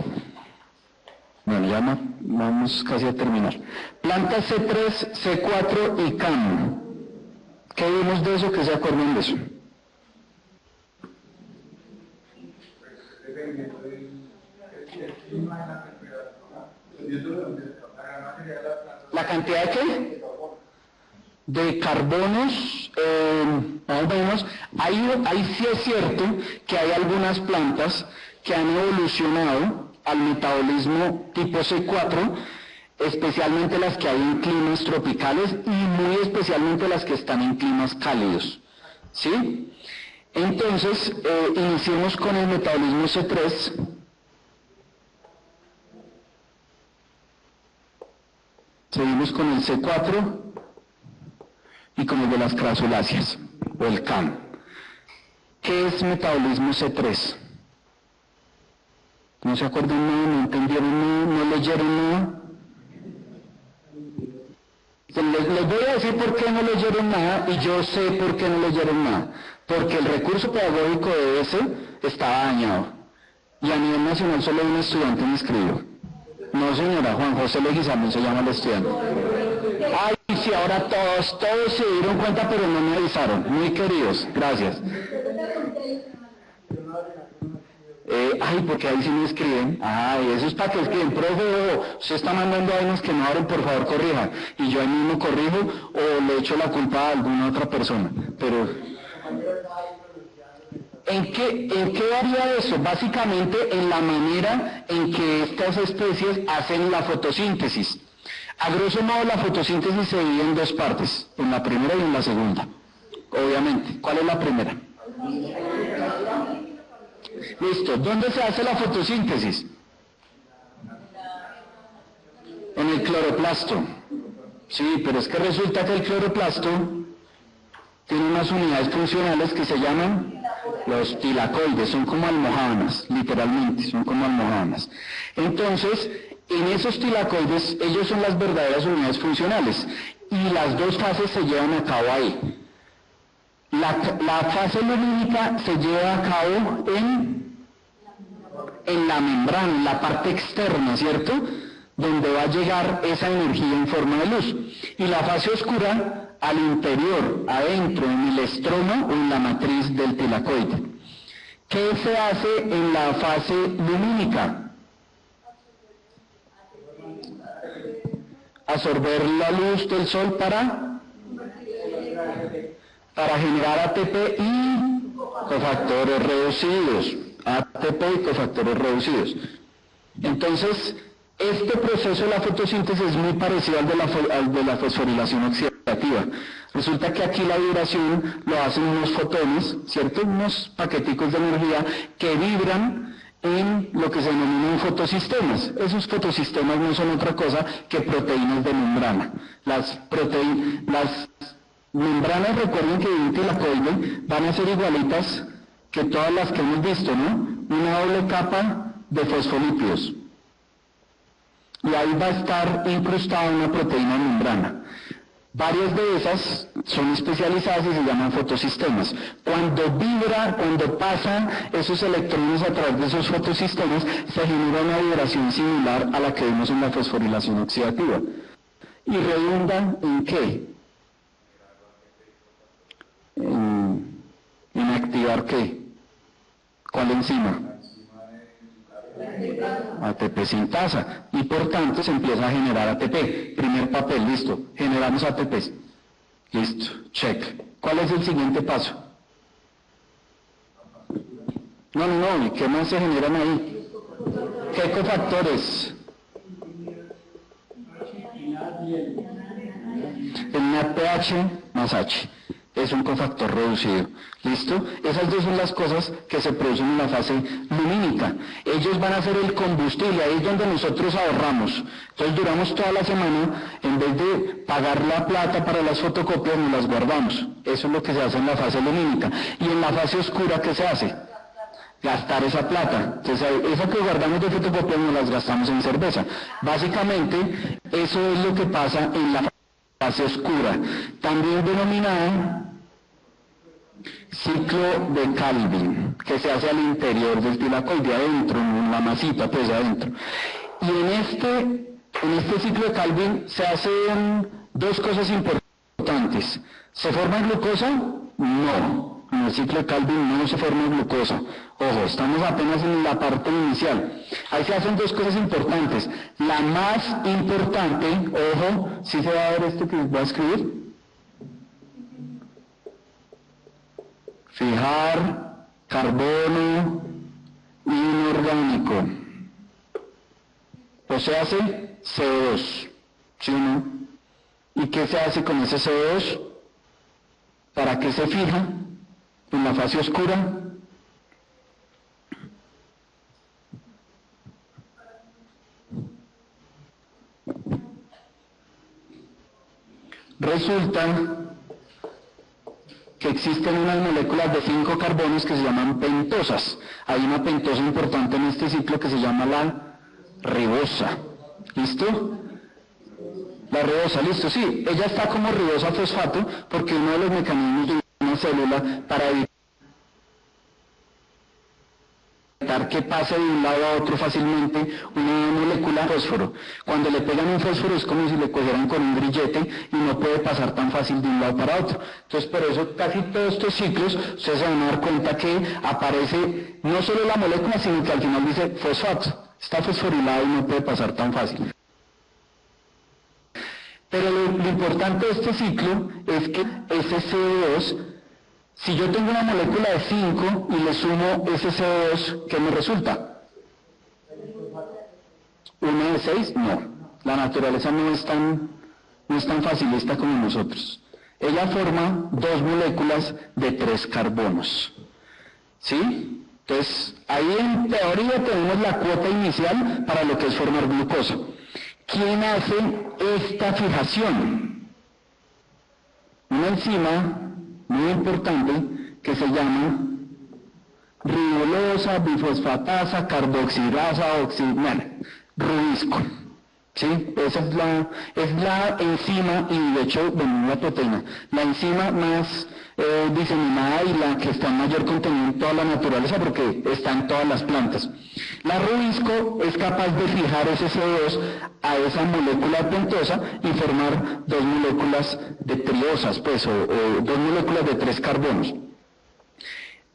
Bueno, ya vamos casi a terminar. Plantas C3, C4 y CAM. ¿Qué vimos de eso? ¿Qué se acuerdan de eso? ¿La cantidad de qué? De carbonos, más o menos. Ahí sí es cierto que hay algunas plantas que han evolucionado al metabolismo tipo C4, especialmente las que hay en climas tropicales y muy especialmente las que están en climas cálidos. ¿Sí? Entonces, iniciemos con el metabolismo C3. Seguimos con el C4 y con el de las crasuláceas, o el CAM. ¿Qué es metabolismo C3? ¿No se acuerdan nada? ¿No entendieron nada? ¿No leyeron nada? Les voy a decir por qué no leyeron nada y yo sé por qué no leyeron nada. Porque el recurso pedagógico de ese estaba dañado. Y a nivel nacional solo un estudiante me inscribió. No señora, Juan José Leguizamón se llama el estudiante. Ay, sí, ahora todos se dieron cuenta pero no me avisaron. Muy queridos, gracias. Porque ahí sí me escriben. Ay, eso es para que escriben, profe, usted está mandando a unos que no abren, por favor corrija. Y yo ahí mismo corrijo o le echo la culpa a alguna otra persona. Pero ¿en qué varía eso? Básicamente en la manera en que estas especies hacen la fotosíntesis. A grosso modo la fotosíntesis se divide en dos partes, en la primera y en la segunda. Obviamente. ¿Cuál es la primera? Listo. ¿Dónde se hace la fotosíntesis? En el cloroplasto. Sí, pero es que resulta que el cloroplasto tiene unas unidades funcionales que se llaman los tilacoides, son como almohadas, literalmente, son como almohadas. Entonces, en esos tilacoides, ellos son las verdaderas unidades funcionales, y las dos fases se llevan a cabo ahí. La fase lumínica se lleva a cabo en la membrana, en la parte externa, ¿cierto?, donde va a llegar esa energía en forma de luz. Y la fase oscura al interior, adentro, en el estroma o en la matriz del tilacoide. ¿Qué se hace en la fase lumínica? Absorber la luz del sol para generar ATP y cofactores reducidos. ATP y cofactores reducidos. Entonces, este proceso de la fotosíntesis es muy parecido al de la fosforilación oxidativa. Resulta que aquí la vibración lo hacen unos fotones, ¿cierto? Unos paqueticos de energía que vibran en lo que se denominan fotosistemas. Esos fotosistemas no son otra cosa que proteínas de membrana. Las membranas, recuerden que de un tilacoide van a ser igualitas que todas las que hemos visto, ¿no? Una doble capa de fosfolípidos. Y ahí va a estar incrustada una proteína de membrana. Varias de esas son especializadas y se llaman fotosistemas. Cuando pasan esos electrones a través de esos fotosistemas, se genera una vibración similar a la que vemos en la fosforilación oxidativa. ¿Y redundan en qué? En activar qué. ¿Cuál enzima? ATP sintasa, y por tanto se empieza a generar ATP. Primer papel, listo, generamos ATP. Listo, check. ¿Cuál es el siguiente paso? No, ¿y qué más se generan ahí? ¿Qué cofactores? El NADPH más H. Es un cofactor reducido. ¿Listo? Esas dos son las cosas que se producen en la fase lumínica. Ellos van a ser el combustible, ahí es donde nosotros ahorramos. Entonces duramos toda la semana, en vez de pagar la plata para las fotocopias, nos las guardamos. Eso es lo que se hace en la fase lumínica. Y en la fase oscura, ¿qué se hace? Gastar esa plata. Entonces, esa que guardamos de fotocopias nos las gastamos en cerveza. Básicamente, eso es lo que pasa en la fase oscura, también denominada ciclo de Calvin, que se hace al interior del tilacoide, adentro, en la masita, pues adentro. Y en este ciclo de Calvin se hacen dos cosas importantes. ¿Se forma glucosa? No. En el ciclo de Calvin no se forma glucosa. Ojo, estamos apenas en la parte inicial. Ahí se hacen dos cosas importantes. La más importante, ojo, ¿sí se va a ver esto que voy a escribir? Fijar carbono inorgánico. O se hace CO2, ¿sí o no? ¿Y qué se hace con ese CO2? ¿Para qué se fija en la fase oscura? Resulta que existen unas moléculas de 5 carbonos que se llaman pentosas. Hay una pentosa importante en este ciclo que se llama la ribosa. ¿Listo? La ribosa, listo, sí. Ella está como ribosa fosfato porque uno de los mecanismos de una célula para evitar que pase de un lado a otro fácilmente una molécula de fósforo. Cuando le pegan un fósforo es como si le cogieran con un grillete y no puede pasar tan fácil de un lado para otro. Entonces por eso casi todos estos ciclos ustedes se van a dar cuenta que aparece no solo la molécula, sino que al final dice fosfato. Está fosforilado y no puede pasar tan fácil. Pero lo importante de este ciclo es que ese CO2, si yo tengo una molécula de 5 y le sumo ese CO2, ¿qué me resulta? ¿Una de 6? No. La naturaleza no es tan facilista como nosotros. Ella forma 2 moléculas de 3 carbonos. ¿Sí? Entonces, ahí en teoría tenemos la cuota inicial para lo que es formar glucosa. ¿Quién hace esta fijación? Una enzima muy importante que se llama ribosa, bifosfatasa, carboxilasa, rubisco. ¿Sí? Esa es la enzima, y de hecho, bueno, la proteína, la enzima más diseminada y la que está en mayor contenido en toda la naturaleza porque está en todas las plantas. La rubisco es capaz de fijar ese CO2 a esa molécula pentosa y formar 2 moléculas de triosas, pues, o 2 moléculas de 3 carbonos.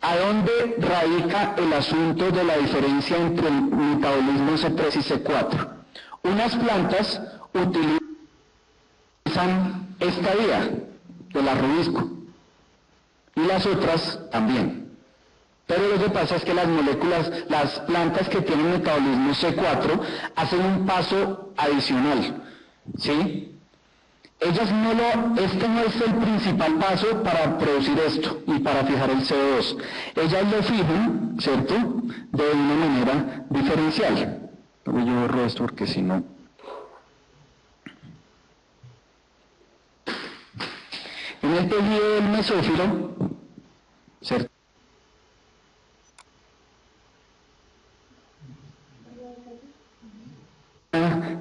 ¿A dónde radica el asunto de la diferencia entre el metabolismo C3 y C4? Unas plantas utilizan esta vía de la rubisco y las otras también. Pero lo que pasa es que las moléculas, las plantas que tienen metabolismo C4 hacen un paso adicional, ¿sí? Ellas este no es el principal paso para producir esto y para fijar el CO2. Ellas lo fijan, ¿cierto?, de una manera diferencial. Luego yo borro esto porque si no... En el tejido del mesófilo, ¿cierto?,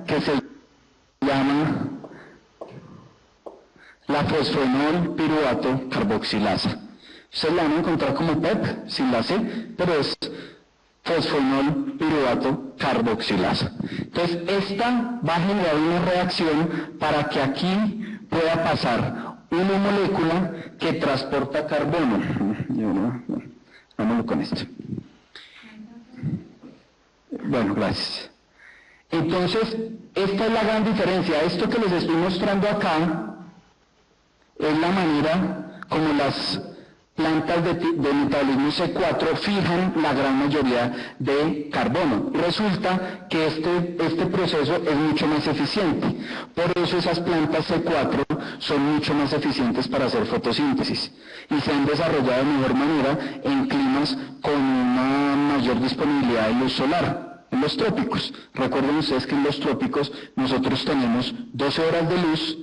que se llama la fosfonol piruvato carboxilasa. Ustedes la van a encontrar como PEP, sin la C, pero es fosfonol piruvato carboxilasa. Entonces, esta va a generar una reacción para que aquí pueda pasar una molécula que transporta carbono. Vámonos con esto. Bueno, gracias. Entonces, esta es la gran diferencia. Esto que les estoy mostrando acá es la manera como las plantas de metabolismo C4 fijan la gran mayoría de carbono. Resulta que este proceso es mucho más eficiente. Por eso esas plantas C4 son mucho más eficientes para hacer fotosíntesis y se han desarrollado de mejor manera en climas con una mayor disponibilidad de luz solar, en los trópicos. Recuerden ustedes que en los trópicos nosotros tenemos 12 horas de luz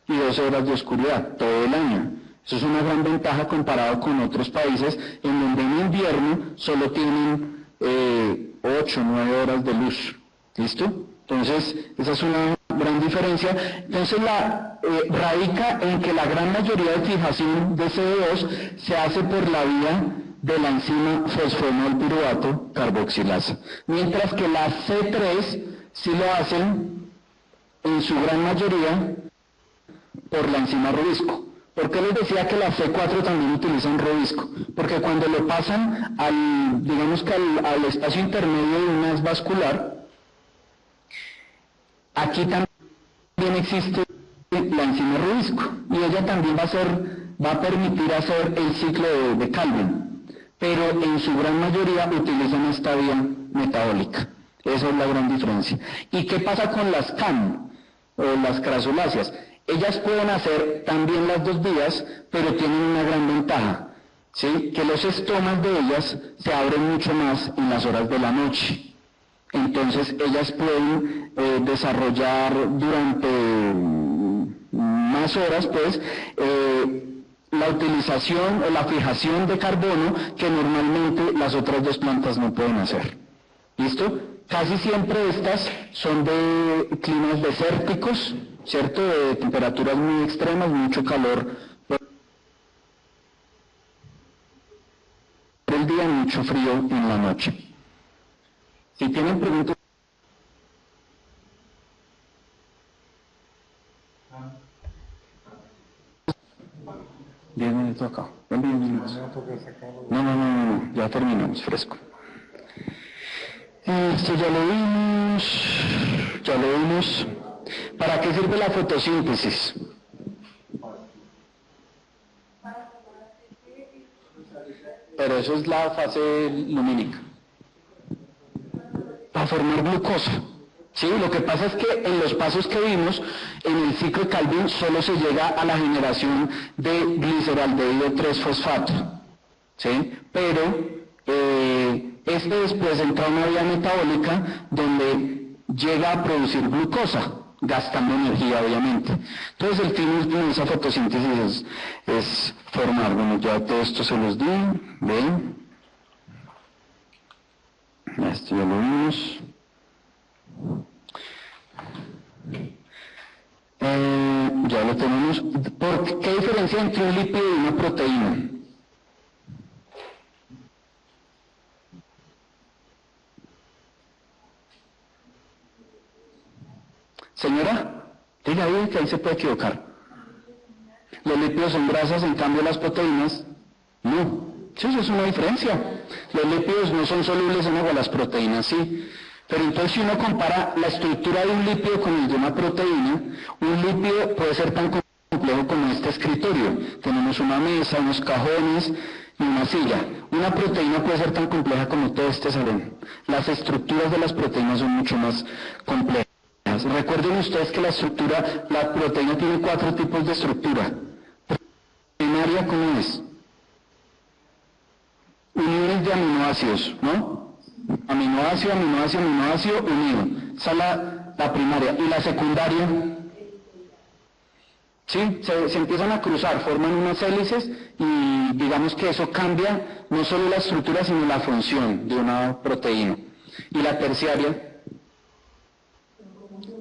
y 12 horas de oscuridad todo el año. Eso es una gran ventaja comparado con otros países en donde en invierno solo tienen 8 o 9 horas de luz. ¿Listo? Entonces, esa es una gran diferencia. Entonces, radica en que la gran mayoría de fijación de CO2 se hace por la vía de la enzima fosfonol piruvato carboxilasa. Mientras que la C3 sí lo hacen en su gran mayoría por la enzima Rubisco. ¿Por qué les decía que la C4 también utiliza un Rubisco? Porque cuando lo pasan al espacio intermedio de una haz vascular, aquí también existe la enzima Rubisco y ella también va a permitir hacer el ciclo de Calvin, pero en su gran mayoría utilizan esta vía metabólica. Esa es la gran diferencia. ¿Y qué pasa con las CAM o las crasuláceas? Ellas pueden hacer también las dos vías, pero tienen una gran ventaja, ¿sí? Que los estomas de ellas se abren mucho más en las horas de la noche. Entonces ellas pueden desarrollar durante más horas, pues, la utilización o la fijación de carbono que normalmente las otras dos plantas no pueden hacer. ¿Listo? Casi siempre estas son de climas desérticos, ¿cierto? De temperaturas muy extremas, mucho calor por el día y mucho frío en la noche. Si tienen preguntas... 10 minutos acá. 10 minutos. No, ya terminamos, fresco. Esto ya lo vimos. ¿Para qué sirve la fotosíntesis? Pero eso es la fase lumínica. Para formar glucosa. Sí, lo que pasa es que en los pasos que vimos, en el ciclo de Calvin solo se llega a la generación de gliceraldehído 3-fosfato. ¿Sí? Pero después entra una vía metabólica donde llega a producir glucosa, gastando energía obviamente. Entonces el fin de esa fotosíntesis es formar, bueno, ya todo esto se los di, ven, esto ya lo vimos. Ya lo tenemos. ¿Qué diferencia entre un lípido y una proteína? Señora, diga bien que ahí se puede equivocar. Los lípidos son grasas, en cambio las proteínas, no. Sí, eso es una diferencia. Los lípidos no son solubles en agua, las proteínas sí. Pero entonces si uno compara la estructura de un lípido con el de una proteína, un lípido puede ser tan complejo como este escritorio. Tenemos una mesa, unos cajones y una silla. Una proteína puede ser tan compleja como todo este salón. Las estructuras de las proteínas son mucho más complejas. Recuerden ustedes que la proteína tiene 4 tipos de estructura. Primaria, ¿cómo es? Uniones de aminoácidos, ¿no? Aminoácido, unido. Esa es la primaria. ¿Y la secundaria? Sí, se empiezan a cruzar, forman unas hélices y digamos que eso cambia no solo la estructura, sino la función de una proteína. Y la terciaria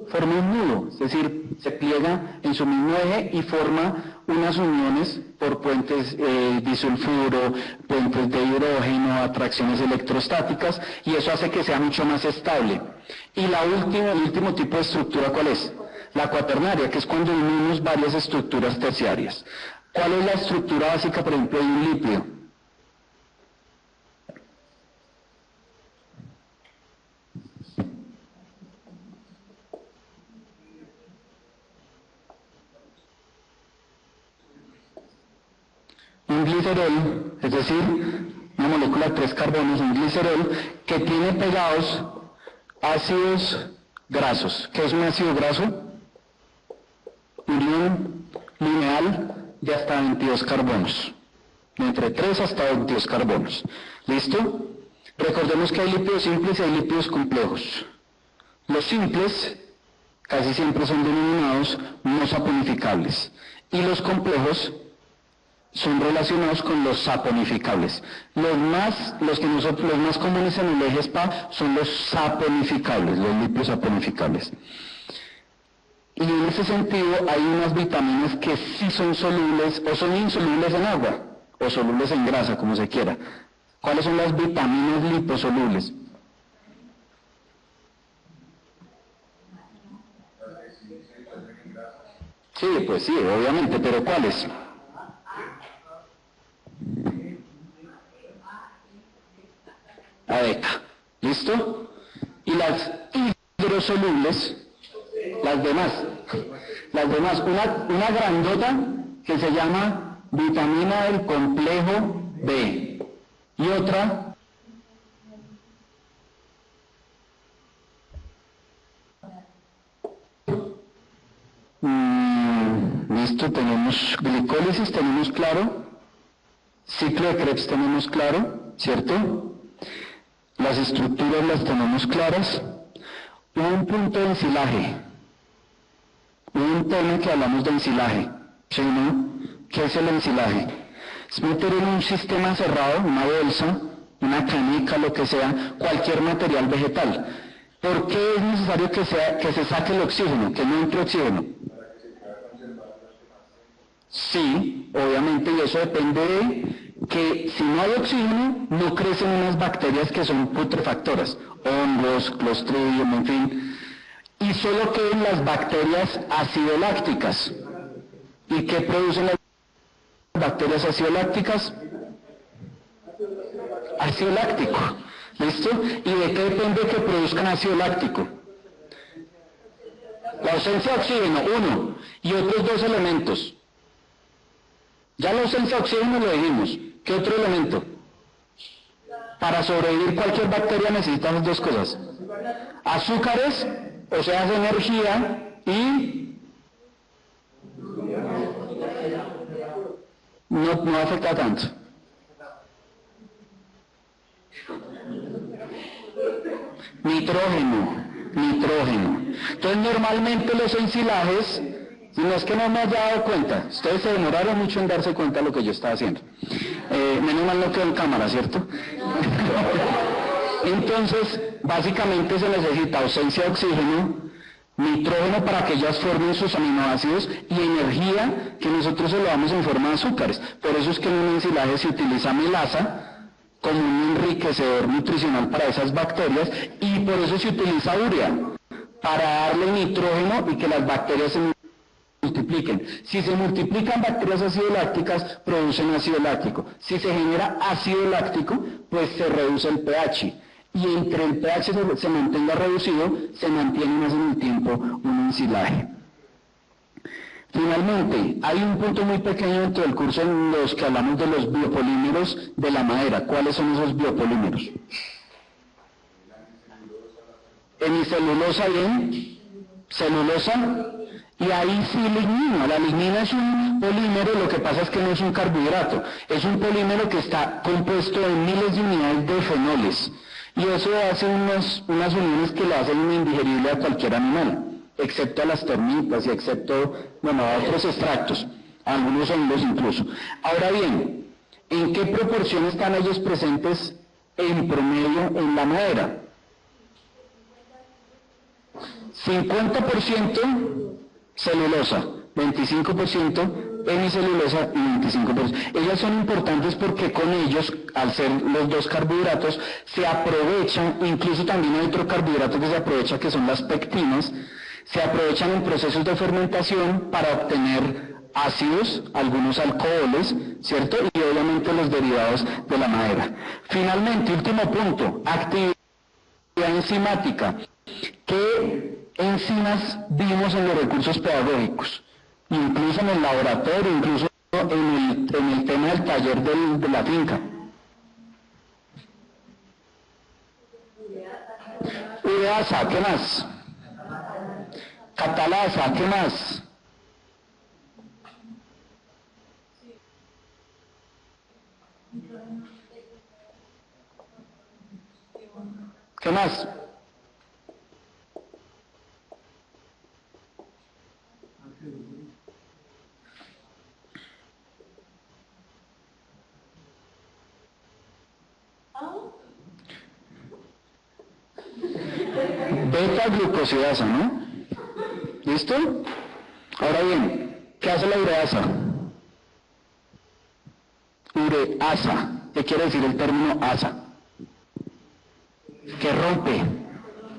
forma un nudo, es decir, se pliega en su mismo eje y forma unas uniones por puentes disulfuro, puentes de hidrógeno, atracciones electrostáticas, y eso hace que sea mucho más estable. Y el último tipo de estructura, ¿cuál es? La cuaternaria, que es cuando unimos varias estructuras terciarias. ¿Cuál es la estructura básica, por ejemplo, de un lípido? Un glicerol, es decir, una molécula de 3 carbonos, un glicerol, que tiene pegados ácidos grasos. ¿Qué es un ácido graso? Unión lineal de hasta 22 carbonos. De entre 3 hasta 22 carbonos. ¿Listo? Recordemos que hay lípidos simples y hay lípidos complejos. Los simples casi siempre son denominados no saponificables. Y los complejos son relacionados con los saponificables. Los más comunes en el eje SPA son los saponificables, los lípidos saponificables. Y en ese sentido hay unas vitaminas que sí son solubles o son insolubles en agua, o solubles en grasa, como se quiera. ¿Cuáles son las vitaminas liposolubles? Sí, pues sí, obviamente, pero ¿cuáles? La beca, ¿listo? Y las hidrosolubles, las demás, una grandota que se llama vitamina del complejo B, y otra listo, tenemos glicólisis, tenemos claro, ciclo de Krebs tenemos claro, ¿cierto? Las estructuras las tenemos claras. Un punto de ensilaje. Un tema que hablamos de ensilaje. ¿Sí, no? ¿Qué es el ensilaje? Es meter en un sistema cerrado, una bolsa, una canica, lo que sea, cualquier material vegetal. ¿Por qué es necesario que se saque el oxígeno, que no entre oxígeno? Sí, obviamente, y eso depende de que si no hay oxígeno, no crecen unas bacterias que son putrefactoras, hongos, clostridium, en fin, y solo quedan las bacterias acidolácticas. ¿Y qué producen las bacterias acidolácticas? Ácido láctico, ¿listo? ¿Y de qué depende que produzcan ácido láctico? La ausencia de oxígeno, uno, y otros dos elementos. Ya la ausencia de oxígeno lo dijimos. ¿Qué otro elemento? Para sobrevivir cualquier bacteria necesita las dos cosas. Azúcares, o sea, de energía, y no afecta tanto. Nitrógeno. Entonces normalmente los ensilajes, y no es que no me haya dado cuenta, ustedes se demoraron mucho en darse cuenta de lo que yo estaba haciendo. Menos mal no quedó en cámara, ¿cierto? Entonces, básicamente se necesita ausencia de oxígeno, nitrógeno para que ellas formen sus aminoácidos y energía que nosotros se lo damos en forma de azúcares. Por eso es que en un ensilaje se utiliza melaza como un enriquecedor nutricional para esas bacterias, y por eso se utiliza urea, para darle nitrógeno y que las bacterias se multipliquen. Si se multiplican bacterias acidolácticas, producen ácido láctico. Si se genera ácido láctico, pues se reduce el pH. Y entre el pH se mantenga reducido, se mantiene más en el tiempo un ensilaje. Finalmente, hay un punto muy pequeño dentro del curso en los que hablamos de los biopolímeros de la madera. ¿Cuáles son esos biopolímeros? Hemicelulosa bien, celulosa, y ahí sí lignina. La lignina es un polímero, lo que pasa es que no es un carbohidrato, es un polímero que está compuesto de miles de unidades de fenoles, y eso hace unas uniones que lo hacen indigerible a cualquier animal, excepto a las termitas y excepto, a otros extractos, a algunos hongos incluso. Ahora bien, ¿en qué proporción están ellos presentes en promedio en la madera? 50% celulosa, 25% hemicelulosa y 25%. Ellas son importantes porque con ellos, al ser los dos carbohidratos, se aprovechan, incluso también hay otro carbohidrato que se aprovecha, que son las pectinas, se aprovechan en procesos de fermentación para obtener ácidos, algunos alcoholes, ¿cierto? Y obviamente los derivados de la madera. Finalmente, último punto, actividad enzimática. ¿Qué enzimas vimos en los recursos pedagógicos? Incluso en el laboratorio, incluso en el tema del taller de la finca. Ureasa, ¿qué más? Catalasa, ¿qué más? ¿Qué más? Beta-glucosidasa, ¿no? ¿Listo? Ahora bien, ¿qué hace la ureasa? Ureasa, ¿qué quiere decir el término asa? Que rompe.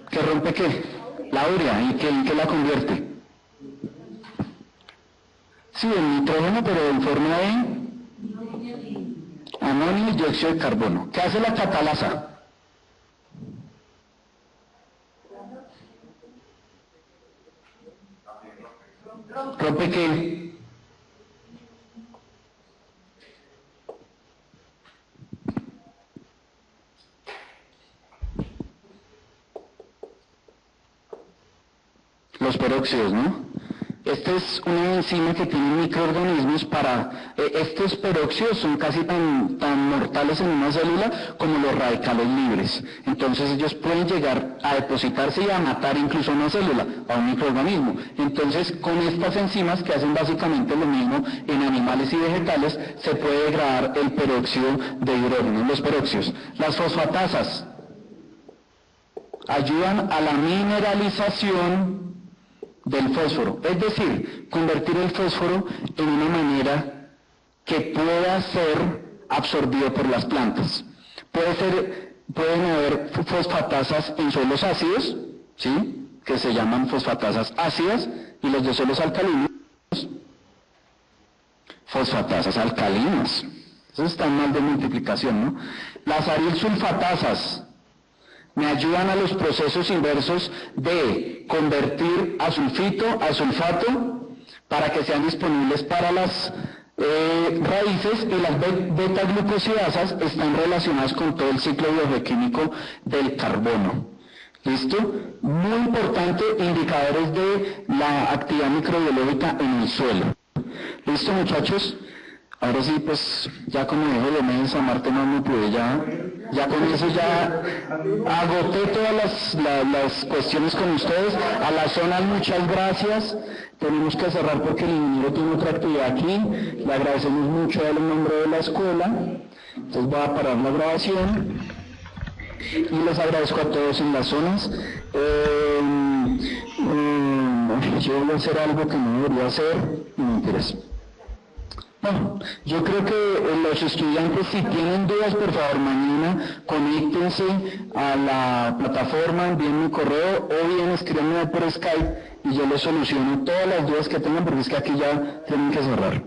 ¿Que rompe qué? La urea. ¿Y qué la convierte? Sí, el nitrógeno, pero en forma de amonio y dióxido de carbono. ¿Qué hace la catalasa? ¿Rompe qué? Los peróxidos, ¿no? Esta es una enzima que tiene microorganismos para... estos peróxidos son casi tan mortales en una célula como los radicales libres. Entonces ellos pueden llegar a depositarse y a matar incluso a una célula, a un microorganismo. Entonces con estas enzimas que hacen básicamente lo mismo en animales y vegetales, se puede degradar el peróxido de hidrógeno, los peróxidos. Las fosfatasas ayudan a la mineralización del fósforo, es decir, convertir el fósforo en una manera que pueda ser absorbido por las plantas. Pueden haber fosfatasas en suelos ácidos, ¿sí? Que se llaman fosfatasas ácidas, y los de suelos alcalinos, fosfatasas alcalinas. Eso está mal de multiplicación, ¿no? Las arilsulfatasas me ayudan a los procesos inversos de convertir azulfito a sulfato para que sean disponibles para las raíces, y las beta-glucosidasas están relacionadas con todo el ciclo biogeoquímico del carbono. ¿Listo? Muy importante, indicadores de la actividad microbiológica en el suelo. ¿Listo, muchachos? Ahora sí, pues, ya como dijo Diomedes, amarte no me pude, ya con eso ya agoté todas las cuestiones con ustedes. A la zona, muchas gracias. Tenemos que cerrar porque el ingeniero tiene otra actividad aquí. Le agradecemos mucho en nombre de la escuela. Entonces voy a parar la grabación. Y les agradezco a todos en las zonas. Yo voy a hacer algo que no debería hacer y me interesa. Bueno, yo creo que los estudiantes, si tienen dudas, por favor, mañana conéctense a la plataforma, envíen mi correo o bien escríbanme por Skype y yo les soluciono todas las dudas que tengan, porque es que aquí ya tienen que cerrar.